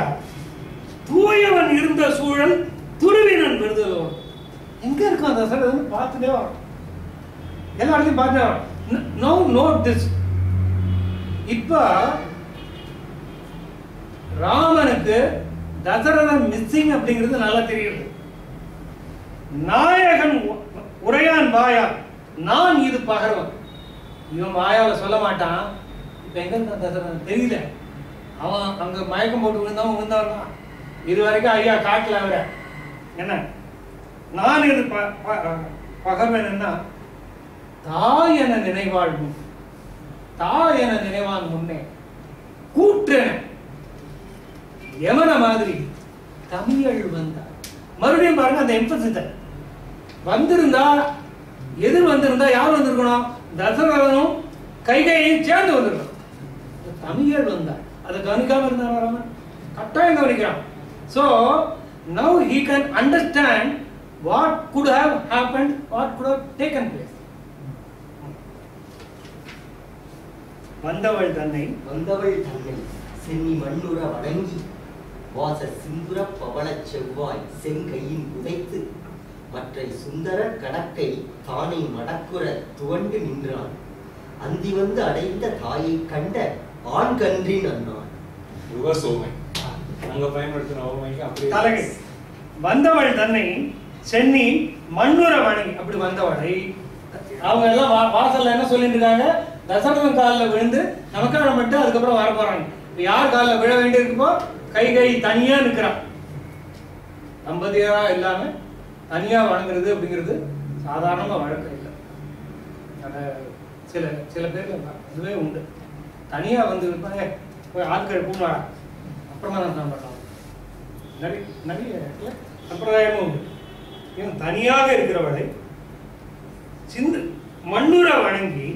தூயவன் இருந்த சூழல் துருவினன் விருதலோ. எங்க இருக்கும் தசரதன் பார்த்துட்டே வரும், எல்லா இடத்தையும் பார்த்துட்டே வரும். No note this. இப்ப ராமனுக்கு தசரதன் மிஸ்ஸிங் அப்படிங்கிறது நல்லா தெரியுது. நாயகன் உரையான் வாயா நான் இது பகர்வன். இவன் வாயால சொல்ல மாட்டான். இப்ப எங்க தசரதன் தெரியல, அவன் அங்க மயக்கம் போட்டு விழுந்தவன் இது வரைக்கும் ஐயா காட்டல அவர. என்ன நான் இது பகர்வன் என்ன? தாய் என நினைவாள் முன், தாய் என நினைவான் முன்னே கூற்றென யமன மாதிரி தமிழ் வந்தார். மறுபடியும் பாருங்க அந்த எம்பசிஸ் வந்திருந்தா, எதிர் வந்திருந்தா யார் வந்திருக்கணும்? தசரதனும் கைகையும் சேர்ந்து வந்திருக்கணும். தமிழ் வந்தார். அதை கவனிக்காம இருந்தார் ராமன், கட்டாயம் கவனிக்கிறான். So now he can understand what could have happened, what could have taken place. வந்தவள் தன்னை சென்னி மண்ணுற வணங்கி வாச சிந்துர பவள செவ்வாய் செங்கையின் உதைத்து மற்றை சுந்தர கடக்கை தானை மடக்குற துவண்டு நின்றான். அந்தி வந்து அடைந்த தாயை கண்ட ஆண் கன்றின் அண்ணான். வந்தவள் தன்னை சென்னி மண்ணுற வணங்கி. அப்படி வந்தவளை அவங்க எல்லாம் வாசல்ல என்ன சொல்லிட்டு இருக்காங்க? தசரதன் காலில் விழுந்து நமஸ்காரம் பண்ணிட்டு அதுக்கப்புறம் வர போறாங்க. யார் காலில் விழ வேண்டி இருக்குமோ கைகை தனியா நிற்கிறான். தம்பதியரா இல்லாம தனியா வணங்குறது அப்படிங்கிறது சாதாரணமா வழக்கம் இல்லை. சில சில பேர்ல இதுவே உண்டு. தனியா வந்து போய் ஆட்கள் கூப்பிடா அப்புறமா தான் சாப்பிடலாம். நிறைய சம்பிரதாயமும் உண்டு. இவன் தனியாக இருக்கிறவளை சிந்து மண்ணுற வணங்கி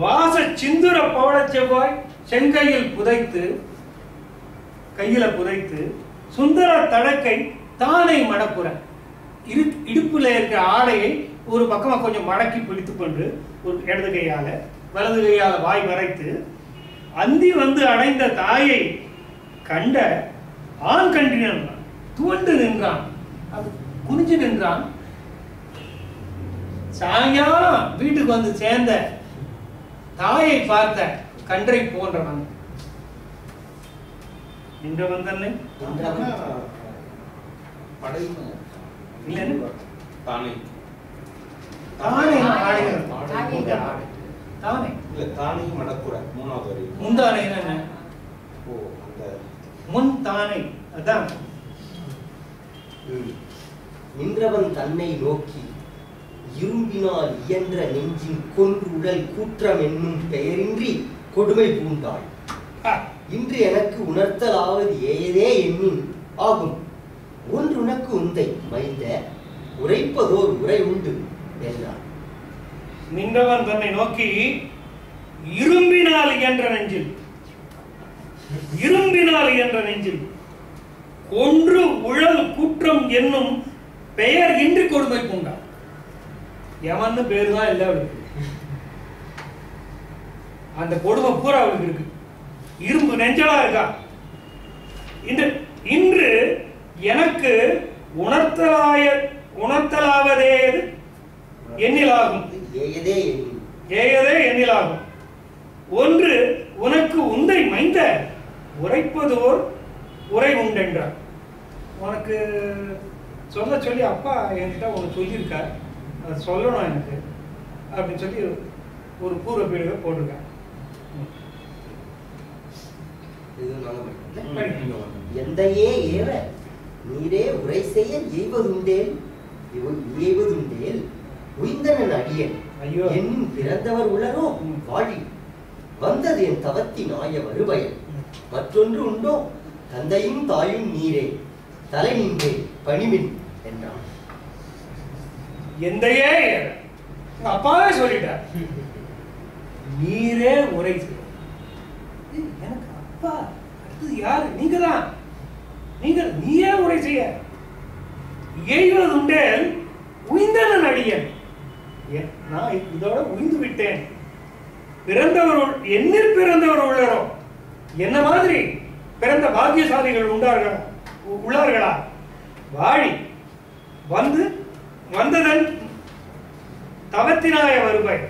வாச சிந்துர பவள செவ்வாய் செங்கையில் புதைத்து, கையில புதைத்து சுந்தர தடக்கை தானை மடப்புற. இடுப்புல இருக்கிற ஆடையை ஒரு பக்கமா கொஞ்சம் மடக்கி பிடித்துக் கொண்டு ஒரு இடது கையால வலது கையால வாய் மறைத்து அந்தி வந்து அடைந்த தாயை கண்ட ஆண் கண்டினான். துவண்டு நின்றான், அது குனிஞ்சு நின்றான். சாயங்காலம் வீட்டுக்கு வந்து சேர்ந்த தாயை பார்த்த கன்றை போன்றவன் நின்றவன் தன்னை நின்றவன் தன்னை நோக்கி இரும்பினால் இயன்ற நெஞ்சின் கொன்றுடல் கூற்றம் என்னும் பெயரின்றி கொடுமை பூண்டாள். இன்று எனக்கு உணர்த்தலாவது ஏதே எண்ணின் ஆகும். ஒன்று உனக்கு உந்தை மைந்த உரைப்பதோர் உரை உண்டு என்றான். நின்றவன் தன்னை நோக்கி இரும்பினால் என்ற நெஞ்சில், இரும்பினால் என்ற நெஞ்சில் கொன்று உழல் கூற்றம் என்னும் பெயர் இன்றி கொடுமை பூண்டாள். யமன்னு பேரு தான் இல்லை அவளுக்கு. அந்த கொடுமை பூரா அவளுக்கு இருக்கு. இரும்பு நெஞ்சலா இருக்கா. இன்று எனக்கு உணர்த்தலாவதே எண்ணிலாகும். ஏயதே எண்ணிலாகும். ஒன்று உனக்கு உந்தை மைந்த உரைப்பதோர் உரை உண்டென்றார். உனக்கு சொல்ல சொல்லி அப்பா என்கிட்ட உனக்கு சொல்லியிருக்கார், அதை சொல்லணும் எனக்கு அப்படின்னு சொல்லி ஒரு பூர்வ பீடுக போட்டிருக்கேன். எந்தையே ஏவ நீரே உரை செய்ய எய்வதுண்டேல் உய்ந்தனன் அடியேன் என் பிறந்தவர் உலரோ வாழி வந்தது என் தவத்தின் ஆய வருபயன் மற்றொன்று உண்டோ தந்தையும் தாயும் நீரே தலை நின்றே பணிமின் என்றான். எந்தையே அப்பாவே சொல்லிட்டார், நீரே உரை செய்ய. எனக்கு அப்பா அடுத்தது யாரு? நீங்க தான். நீயே உரை செய்ய எய்வதுண்டேல் உய்ந்தனன் அடியேன். நான் இதோட உய்ந்து விட்டேன். பிறந்தவர் என்னில் பிறந்தவர் உள்ளரோ, என்ன மாதிரி பிறந்த பாக்கியசாலிகள் உள்ளார்களா? வாழி வந்ததன் தவத்தினாய வருவாய்.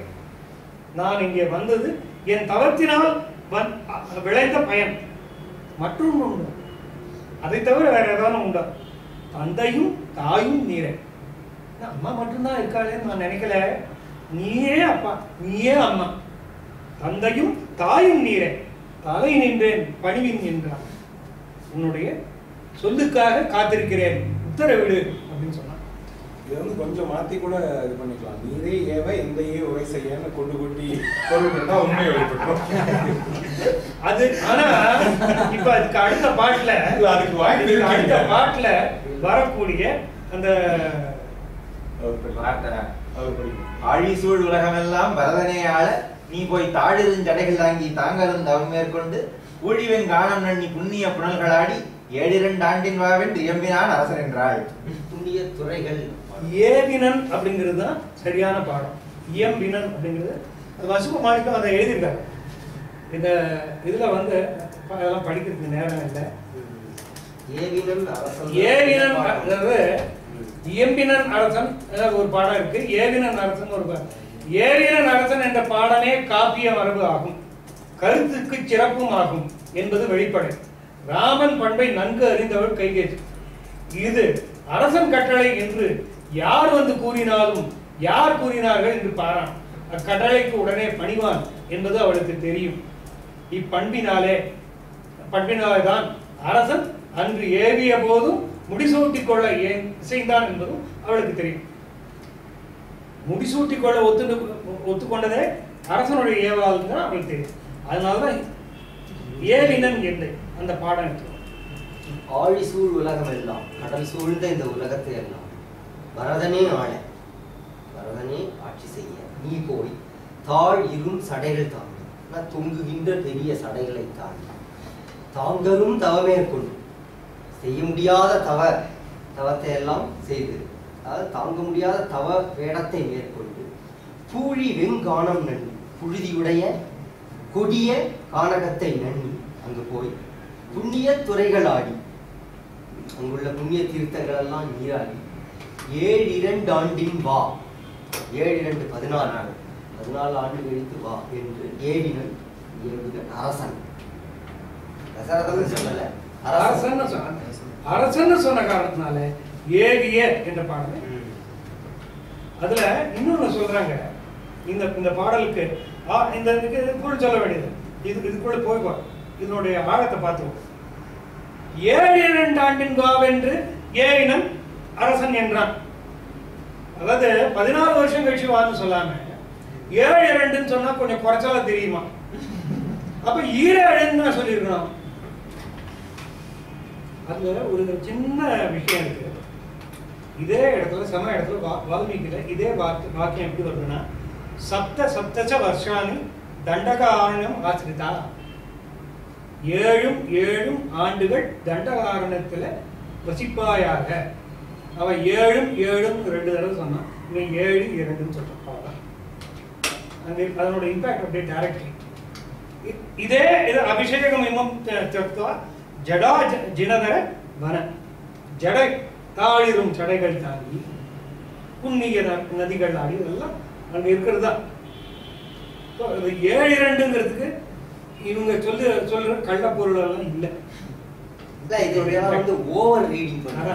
நான் இங்கே வந்தது என் தவத்தினால் விளைந்த பயன். மற்றொன்று உண்டு, அதை தவிர வேற ஏதாவது உண்டா? தந்தையும் தாயும் நீரே. அம்மா மட்டும்தான் இருக்காளேன்னு நான் நினைக்கல. நீயே அப்பா, நீயே அம்மா. தந்தையும் தாயும் நீரே தலை நின்றேன் பணிவின் என்றான். உன்னுடைய சொல்லுக்காக காத்திருக்கிறேன், உத்தரவிடு அப்படின்னு சொன்னான். இது வந்து கொஞ்சம் மாத்தி கூட இது பண்ணிக்கலாம். நீரே ஏவ எந்தையே உரை செய்யன்னு கொண்டு கொட்டி பொருள் தான் உண்மை வெளிப்பட்டோம். அது ஆனா இப்ப அதுக்கு அடுத்த பாட்டுல அதுக்கு வாய்ப்பு அடுத்த பாட்டுல வரக்கூடிய அந்த ஆழிசூழ் உலகமெல்லாம் வரதனே ஆள நீ போய் தாழிருஞ்சடைகள் தாங்கி தாங்கரும் தவம் மேற்கொண்டு ஊழிவன் காணம் நன்னி புண்ணிய புனல்களாடி 7 ஆண்டின் வாவென்று இயம்பினான் அரசன் என்றாள். புண்ணிய துறைகள் ஏவினன் அப்படிங்கிறது தான் சரியான பாடம். இயம்பினன் அப்படிங்கிறது அது வசுப மாணிக்கம் அதை எழுதியிருக்காரு. இந்த இதுல வந்து அதெல்லாம் படிக்கிறதுக்கு நேரம் இல்லை. ஏவினன் அதாவது இயம்பினன் அரசன் ஒரு பாடம் இருக்கு. ஏவினன் அரசன் ஒரு ஏவினன் அரசன் என்ற பாடமே காப்பிய மரபு ஆகும், கருத்துக்கு சிறப்பும் ஆகும் என்பது வெளிப்படை. ராமன் பண்பை நன்கு அறிந்தவர் கைகேசி. இது அரசன் கட்டளை என்று யார் வந்து கூறினாலும் யார் கூறினார்கள் என்று பாரான். அக்கட்டளைக்கு உடனே பணிவான் என்பது அவளுக்கு தெரியும். பண்பினால்தான் அரசன் அன்று ஏவிய போதும் முடிசூட்டிக் கொள்ள இசைந்தான் என்பதும் அவளுக்கு தெரியும். முடிசூட்டிக் கொள்ள ஒத்துக்கொண்டதே அரசனுடைய ஏவால் தான் அவளுக்கு தெரியும். அதனாலதான் ஏவினன் என்று அந்த பாடம் எடுத்துக்கணும். ஆழி சூழ் உலகம் எல்லாம், கடல் சூழ்ந்த இந்த உலகத்தை எல்லாம் வரதனே ஆள, வரதனே ஆட்சி செய்ய நீ போய் தாழ் இரும் சடைகள் தாங்கி, தொங்குகின்ற பெரிய சடைகளை தாங்கி தாங்கரும் தவமேற்கொண்டு செய்ய முடியாத தவத்தை எல்லாம் செய்து, அதாவது தாங்க முடியாத தவ வேடத்தை மேற்கொண்டு பூழி வெங்கானம் நன்னி புழுதியுடைய கொடிய கானகத்தை நன்னி அங்கு போய் புண்ணிய துறைகள் ஆடி, அங்குள்ள புண்ணிய தீர்த்தங்கள் எல்லாம் நீராடி 7 ஆண்டின் வா, 7 14 ஆண்டு கழித்து வா என்று ஏவினன் அரசன். தசரதன் சொல்லல, அரசன் சொன்ன காரணத்தினால ஏவிய என்ற பாடல். அதுல இன்னொன்னு சொல்றாங்க, இந்த பாடலுக்கு இந்த இதுக்குள் சொல்ல வேண்டியது, இதுக்குள்ள போய் இதனுடைய ஆழத்தை பார்த்துக்கோ. 7 ஆண்டின் வாவென்று ஏவினன் அரசன் என்றான். அதாவது 14 வருஷம் கழிச்சு வான்னு சொல்லாம 7 சொன்னா கொஞ்சம் குறைச்சால தெரியுமா? அப்ப 7 சொல்லிருக்கணும். அதுல ஒரு சின்ன விஷயம் இருக்கு. இதே இடத்துல சம இடத்துல வால்மீகில இதே வாக்கியம் எப்படி வருதுன்னா, சப்தச வருஷானி தண்டகாரண்யம் ஆசிரிதா, 7 ஆண்டுகள் தண்டகாரண்யத்துல வசிப்பாயாக. அவ 7 2 தடவை சொன்னான், இவன் 7 2 சொல்றான். அதனோட இம்பாக்ட் அப்படியே டைரக்ட்லி இதே இது அபிஷேகம் இமம் தத்துவ ஜடா ஜினதர வன. ஜடை தாழிரும் சடைகள் தாங்கி புண்ணிய நதிகள் ஆடி இதெல்லாம் அங்க இருக்கிறதா. 7-2ங்கிறதுக்கு இவங்க சொல்ற கள்ளப்பொருள் எல்லாம் இல்லை. ஓவர் ரீடிங் பண்றாங்க.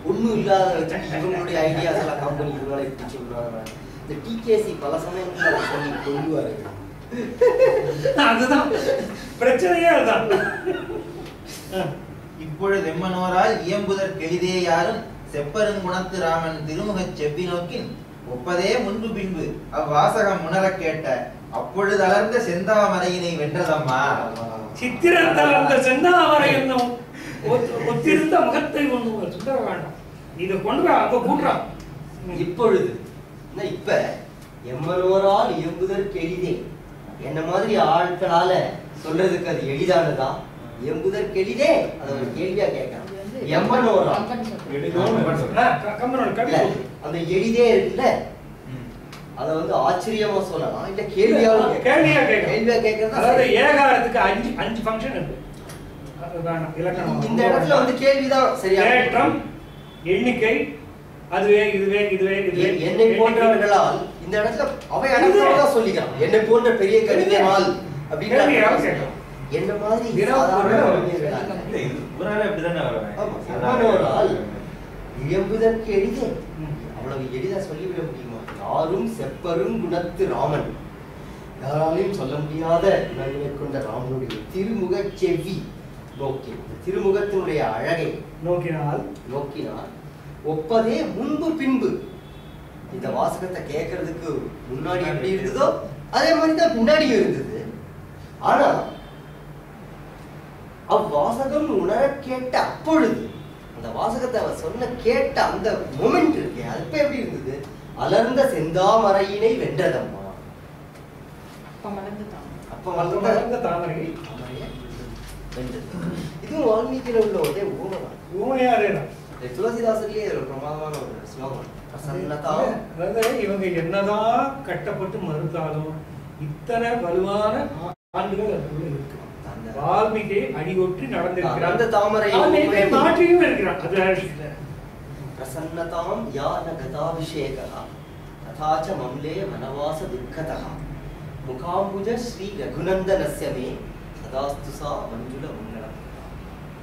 ஒண்ணும் இல்லாத இவங்களுடைய ஐடியாஸ் எல்லாம் கம்பெனி இப்படி சொல்றாங்க. இந்த டிகேசி பல சமயங்கள்ல சொல்லி கொள்ளுவாரு. அதுதான் பிரச்சனையே. அதுதான் இப்பொழுது எம்மனோரால் இயம்புதற் கெளிதே யாரும் செப்பருங்குணத்து ராமன் திருமுகச் செவ்வி நோக்கின் ஒப்பதே முன்பு பின்பு அவ்வாசகம் உணரக் கேட்ட அப்பொழுது அலர்ந்த செந்தாமரையினை வென்றதம்மா. சித்திரத்தில் அந்த செந்தாமரை என்னும் ஒத்திருந்த முகத்தை கொண்டு சுந்தர வேண்டாம். இதை கொண்டு அங்க கூட்டுறான். இப்பொழுது இப்ப எம்மனோரால் இயம்புதற்கு எளிதே என்ன மாதிரி ஆட்களால சொல்றதுக்கு அது எளிதானதா? எம்புதற்கு எளிதே அதை ஒரு கேள்வியா கேட்கலாம். எம்மனோரால் அந்த எளிதே இருக்குல்ல, அத வந்து ஆச்சரியமா சொல்லலாம், இல்ல கேள்வியா கேட்கறது. அதாவது ஏகாரத்துக்கு 5 ஃபங்க்ஷன் இருக்கு. இந்த இடத்துல வந்து கேள்விதான் சரியா. ஏற்றம், எண்ணிக்கை, அதுவே இதுவே இதுவே இதுவே. என்னை போன்றவர்களால் இந்த இடத்துல அவை அடக்கமாக சொல்லிக்கலாம். என்னை போன்ற பெரிய கவிஞரால் அப்படின்னு என்ன மாதிரி இயம்புதற்கு எளிதே அவ்வளவு எளிதா சொல்லிவிட முடியுமா? யாரும் செப்பரும் குணத்து ராமன், யாராலையும் சொல்ல முடியாத குணங்களை கொண்ட ராமனுடைய திருமுக செவ்வி நோக்கி, திருமுகத்தினுடைய அழகை நோக்கினால் ஒப்பதே முன்பு பின்பு. இந்த வாசகத்தை கேட்கறதுக்கு முன்னாடி எப்படி இருந்ததோ அதே மாதிரிதான் பின்னாடியும் இருந்தது. ஆனா அவ்வாசகம் உணர கேட்ட அப்பொழுது, அந்த வாசகத்தை அவர் சொன்ன கேட்ட அந்த மொமெண்ட் இருக்கு, அப்ப எப்படி இருந்தது? அலர்ந்த செந்தாமரையினை வென்றதம்மா. அப்ப மலர்ந்த தாமரை வென்றது. இதுவும் வால்மீகில உள்ள ஒரே ஊமைதான். ஊமையாரேதான். துளசிதாசர்லயே ஒரு பிரமாதமான ஒரு ஸ்லோகம். இவங்க என்னதான் கட்டப்பட்டு மறுத்தாலும் இத்தனை வலுவான ஆண்டுகள் அதுக்குள்ள இருக்கு. வால்மீகி அடியொற்றி நடந்திருக்கிறார். அந்த தாமரை மாற்றியும் இருக்கிறார். அது பிரசன்னதாம் யான கதாபிஷேகா ததாச்ச மம்லே வனவாச துக்கதா முகாம்புஜ ஸ்ரீ ரகுநந்தனஸ்ய மே சதாஸ்து சா மஞ்சுள மங்களம்.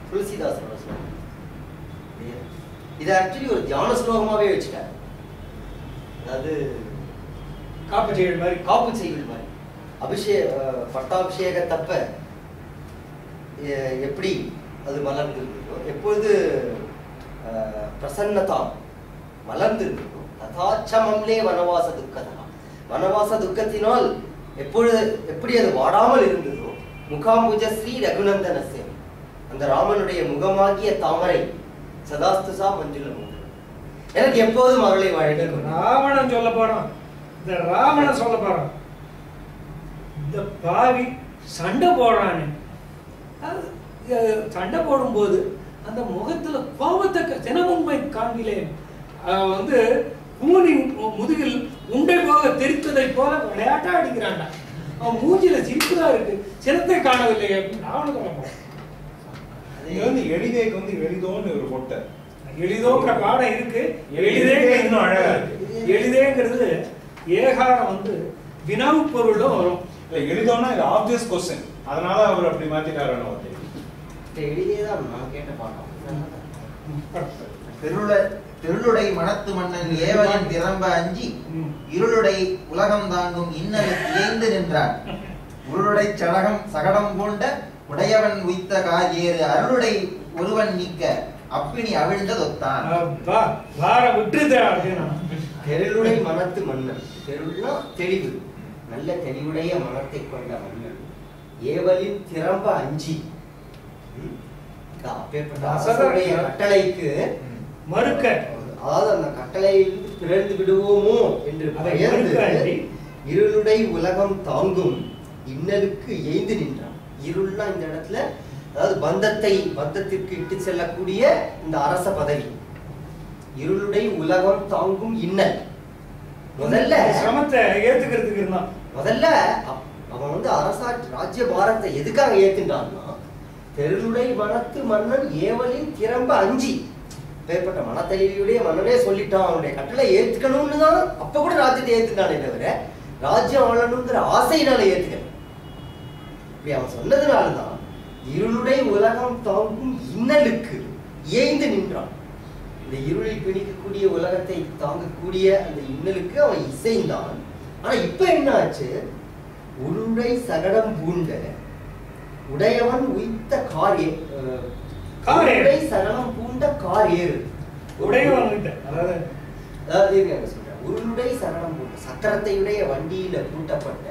துளசிதாசரோட ஸ்லோகம். இது ஆக்சுவலி ஒரு தியான ஸ்லோகமாவே வச்சுட்டாரு. அதாவது காப்பு செய்யுள் மாதிரி பட்டாபிஷேகத்தப்ப எப்படி அது மலர்ந்திருந்ததோ, எப்பொழுது பிரசன்னதா மலர்ந்திருந்ததோ, ததாச்சமம்லே வனவாச துக்கதா, வனவாச துக்கத்தினால் எப்படி அது வாடாமல் இருந்ததோ, முகாம்புஜ ஸ்ரீ ரகுநந்தனஸ்ய, அந்த ராமனுடைய முகமாகிய தாமரை சதாஸ்துசா மஞ்சுள மங்களம், எனக்கு எப்போதும் அவளை வாழ்க்கை. ராவணன் சொல்ல போறான், இந்த ராவணன் சொல்ல போறான், இந்த பாவி சண்டை போடுறானே, சண்டை போடும்போது அந்த முகத்துல கோபத்தை தினமும்மை காண்பிலேன், வந்து கூனி முதுகில் உண்டை போக தெரித்ததை போல விளையாட்டா அடிக்கிறான்டா, அவன் மூஞ்சில சிரிப்புதான் இருக்கு, சிரத்தை காணவில்லை அப்படின்னு ராவணன் சொல்ல போறான். எளிதேக்கு வந்து எளிதோன்னு ஒரு பொட்டை எளிதோங்கிற பாடம் இருக்கு. எளிதே இன்னும் அழகா இருக்கு. எளிதேங்கிறது ஏகாரம் வந்து வினாவு பொருளும் வரும். எளிதோன்னா இது ஆப்வியஸ் கொஸ்டின், அதனால அவர் அப்படி மாத்திட்டாரு. எளிதேதான் நான் கேட்ட பாடம். திருளுடை மனத்து மன்னன் ஏவலின் திறம்ப அஞ்சி இருளுடை உலகம் தாங்கும் இன்னலுக்கு இயைந்து நின்றான். உருளுடை சடகம் சகடம் கொண்ட உடையவன் உய்த்த காஜேறு அருளுடை ஒருவன் நீக்க அப்பினி அவிழ்ந்ததொத்தான். தெருளுடை மனத்து மன்னன், தெருள்னா தெளிவு, நல்ல தெளிவுடைய மனத்தை கொண்ட மன்னன், ஏவலின் திறம்ப அஞ்சி, கட்டளைக்கு மறுக்க, அதாவது அந்த கட்டளையிலிருந்து பிறந்து விடுவோமோ என்று பயந்து இருளுடை உலகம் தாங்கும் இன்னலுக்கு எய்ந்து நின்றான். இருள்னா இந்த இடத்துல அதாவது பந்தத்திற்கு இட்டு செல்லக்கூடிய இந்த அரச பதவி. இருளுடை உலகம் தாங்கும் இன்னல், முதல்ல சிரமத்தை ஏத்துக்கிறதுக்கு இருந்தான். முதல்ல அவன் வந்து ராஜ்ய பாரத்தை எதுக்காக ஏத்துட்டான்னா, தெருளுடை மனத்து மன்னன் ஏவலின் திறம்ப அஞ்சி, பேர்பட்ட மனத்தெளிவுடைய மன்னனே சொல்லிட்டான், அவனுடைய கட்டளை ஏத்துக்கணும்னு தான் அப்ப கூட ராஜ்யத்தை ஏத்துட்டானே தவிர ராஜ்யம் ஆளணுங்கிற ஆசையினால ஏத்துக்கல. இப்படி அவன் சொன்னதுனாலதான் இருளுடைய உலகம் தாங்கும் இன்னலுக்கு ஏய்ந்து நின்றான். இந்த இருளை பிணிக்கக்கூடிய உலகத்தை தாங்கக்கூடிய அந்த இன்னலுக்கு அவன் இசைந்தான். ஆனா இப்ப என்ன ஆச்சு? உருளை சகடம் பூண்ட உடையவன் உய்த்த காரே உருளை சகடம் பூண்ட கார் ஏறு உடையவன் உய்த்த அதாவது சொல்றேன், உருளுடை சகடம் பூண்ட சக்கரத்தையுடைய வண்டியில பூட்டப்பட்ட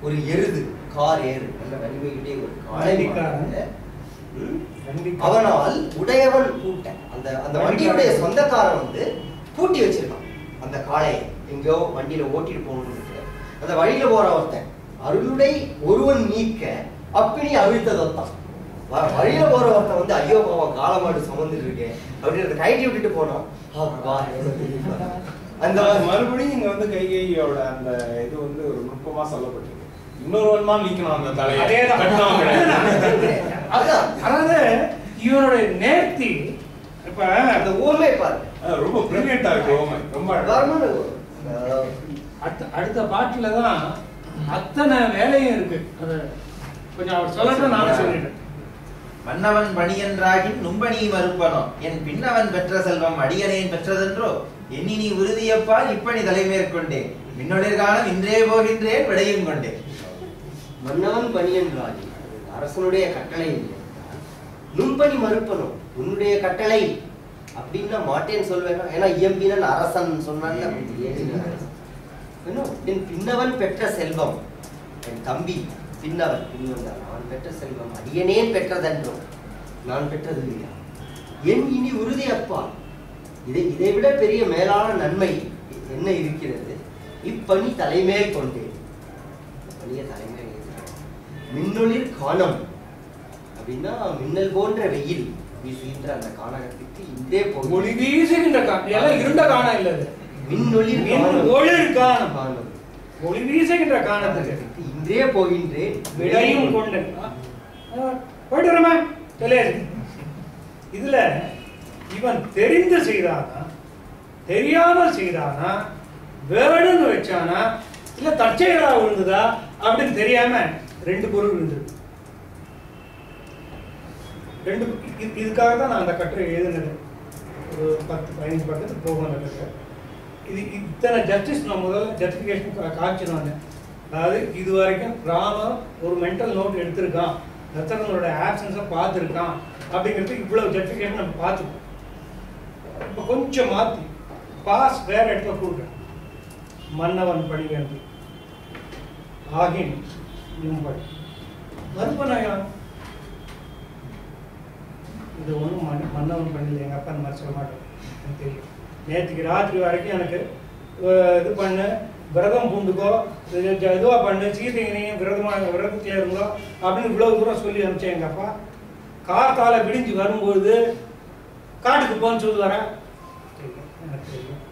ஒரு எருது கார் ஏறு நல்ல வலிமையுடைய ஒரு காலை அவனால் உடையவன் பூட்ட அந்த அந்த வண்டியுடைய சொந்தக்காரன் வந்து பூட்டி வச்சிருக்கான் அந்த காளையை. எங்கேயோ வண்டியில ஓட்டிட்டு போகணும்னு அந்த வழியில போற ஒருத்தன் அருளுடை ஒருவன் நீக்க அப்பினி அவிழ்த்ததான். வழியில போற ஒருத்தன் வந்து ஐயோ பாவம் காலமாடு சுமந்துட்டு இருக்கேன் அப்படின்னு கைட்டி விட்டுட்டு போனோம். அந்த மறுபடியும் இங்க வந்து கைகையோட அந்த இது வந்து ஒரு நுட்பமா சொல்லப்பட்டிருக்கு. இன்னொருவன்மா நீக்கணும் அந்த தலையை. அதாவது இவனுடைய நேர்த்தி இப்ப அந்த ஊர்ல பாரு ரொம்ப பிரில்லியண்டா இருக்கு. ரொம்ப அடுத்த பாட்டுல தான் அத்தனை வேலையும் இருக்கு. அது கொஞ்சம் அவர் சொல்லட்டும், நானும் சொல்லிட்டேன். மன்னவன் பணியன்றாகின் நும்பணி மறுப்பனோ என் பின்னவன் பெற்ற செல்வம் அடியனேன் பெற்றதென்றோ எண்ணி நீ உறுதியப்பா இப்பணி தலைமேற்கொண்டேன் மின்னொழிற்காலம் இன்றே போகின்றேன் விடையும் கொண்டேன். மன்னவன் பணியன்றாகி அரசனுடைய கட்டளை இல்லை, நும்பணி மறுப்பனும் உன்னுடைய கட்டளை அப்படின்னா மாட்டேன்னு சொல்வேன். ஏன்னா இயம்பினன் அரசன் சொன்னாங்க. என் பின்னவன் பெற்ற செல்வம், என் தம்பி பின்னவன் நான் பெற்ற செல்வம் அடியனேன் பெற்றதென்றோ நான் பெற்றது இல்லையா என் இனி உறுதி அப்பா. இதை விட பெரிய மேலான நன்மை என்ன இருக்கிறது? இப்பணி தலைமேல் கொண்டேன். பணிய தலைமேல் மின்னொளிர் காணம் அப்படின்னா மின்னல் போன்ற வெயில் வீசுகின்ற அந்த காணகத்துக்கு இன்றே ஒளி வீசுகின்ற இருண்ட காணம் இல்ல, மின்னொளிர் ஒளிர் காணம் ஒளி வீசுகின்ற காணத்துக்கு இன்றே போகின்றேன் விடையும் கொண்டேன். போயிட்டு தெரியாது. இதுல இவன் தெரிந்து செய்தானா தெரியாமல் செய்தானா வேணும்னு வச்சானா இல்ல தற்செயலா விழுந்ததா அப்படின்னு தெரியாம ரெண்டு பொருள் விழுந்தது. ரெண்டு இதுக்காக தான் நான் அந்த கட்டுரை எழுதினது. ஒரு 10-15 பக்கத்துக்கு போகும் அந்த கட்டுரை. இது இத்தனை ஜஸ்டிஸ் நான் முதல்ல ஜஸ்டிஃபிகேஷன் காட்சின்னு வந்தேன். அதாவது இது வரைக்கும் ராமர் ஒரு மென்டல் நோட் எடுத்திருக்கான், தசரதனோட ஆப்சன்ஸை பார்த்துருக்கான் அப்படிங்கிறது இவ்வளவு ஜஸ்டிஃபிகேஷன் நம்ம பார்த்துக்கோம். இப்போ கொஞ்சம் மாற்றி பாஸ் வேற இடத்துல கொடுக்குறேன். மன்னவன் பணிகன்று ஆகின் நிம்படி மறுபனாயா இது ஒன்றும் மன்னவன் பண்ணல. எங்கள் அப்பா இந்த மாதிரி சொல்ல மாட்டேன், எனக்கு தெரியும். நேற்றுக்கு ராத்திரி வரைக்கும் எனக்கு இது பண்ணு, விரதம் பூண்டுக்கோ, இதுவாக பண்ணு, சீதைங்கனையும் விரதத்தில் இருந்தோ அப்படின்னு இவ்வளோ தூரம் சொல்லி அனுப்பிச்சேன் எங்கள் அப்பா. காத்தால விடிஞ்சு வரும்பொழுது காட்டுக்கு போன்னு சொல்லி வரேன். எனக்கு தெரியும்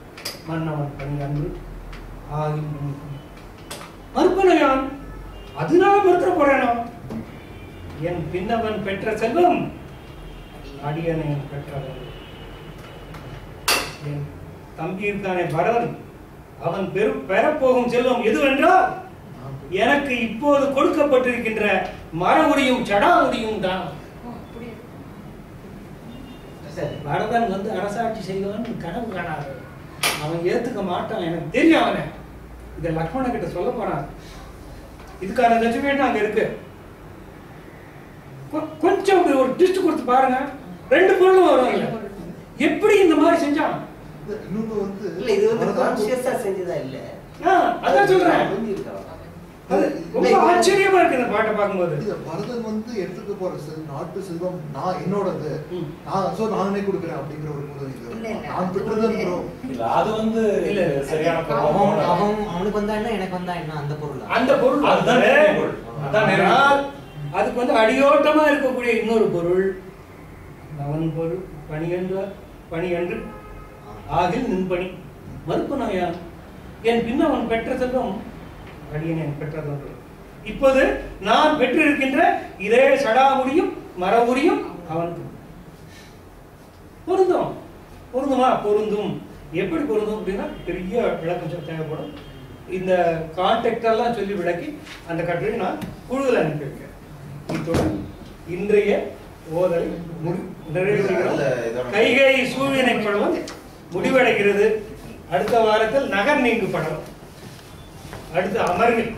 மன்னவன் பணி அன்று ஆகி மறுப்பனையான் அதனால மறுத்த போறேனோ என் பின்னவன் பெற்ற செல்வம் அடியனை பெற்றவன். என் தம்பி இருக்கானே பரதன், அவன் பெறப்போகும் செல்வம் எதுவென்றால் எனக்கு இப்போது கொடுக்கப்பட்டிருக்கின்ற மரமுடியும் சடாமுடியும் தான். பரதன் வந்து அரசாட்சி செய்வன் கனவு காணாது, அவன் ஏத்துக்க மாட்டான், எனக்கு தெரியும். அவனை இதை லக்ஷ்மண கிட்ட சொல்ல போறான். இதுக்கான ஜட்ஜ்மெண்ட் அங்க இருக்கு. கொஞ்சம் ஒரு ட்விஸ்ட் கொடுத்து பாருங்க, ரெண்டு பொருளும் வரும். எப்படி இந்த மாதிரி செஞ்சான்? இன்னொரு வந்து இல்ல இது வந்து கான்ஷியஸா செஞ்சதா இல்ல, அதான் சொல்றேன். ரொம்ப ஆச்சரியமா இருக்கு இந்த பாட்டை பார்க்கும்போது. பரதன் வந்து எடுத்துட்டு போற நாட்டு செல்வம் நான் என்னோடது, நானே கொடுக்குறேன் அப்படிங்கிற ஒரு நான் பெற்றதுன்றோம். இல்ல அது வந்து இல்ல சரியான அவனுக்கு வந்தா என்ன எனக்கு வந்தா என்ன அந்த பொருள் அதுதான் அதுக்கு வந்து அடியோட்டமா இருக்கக்கூடிய இன்னொரு பொருள் அவன் பொருள் பணியன்று ஆகில் நின்பணி மறுப்பனாயா என் பின் அவன் பெற்ற செல்வம் அடியன் என் பெற்றதொன்று. இப்போது நான் பெற்றிருக்கின்ற இதே சடாமுடியும் மரமுடியும் அவனுக்கு பொருந்தும். பொருந்துமா? பொருந்தும். எப்படி பொருந்தும் அப்படின்னா பெரிய விளக்கம் தேவைப்படும். இந்த கான்டெக்டெல்லாம் சொல்லி விளக்கி அந்த கட்டுரையை நான் குழுவில் அனுப்பியிருக்கேன். இத்துடன் இன்றைய ஓதலை நிறைவேறுகிறோம். கைகை சூழ்வினை படம் முடிவடைகிறது. அடுத்த வாரத்தில் நகர் நீங்கு படம், அடுத்த அமர்வில்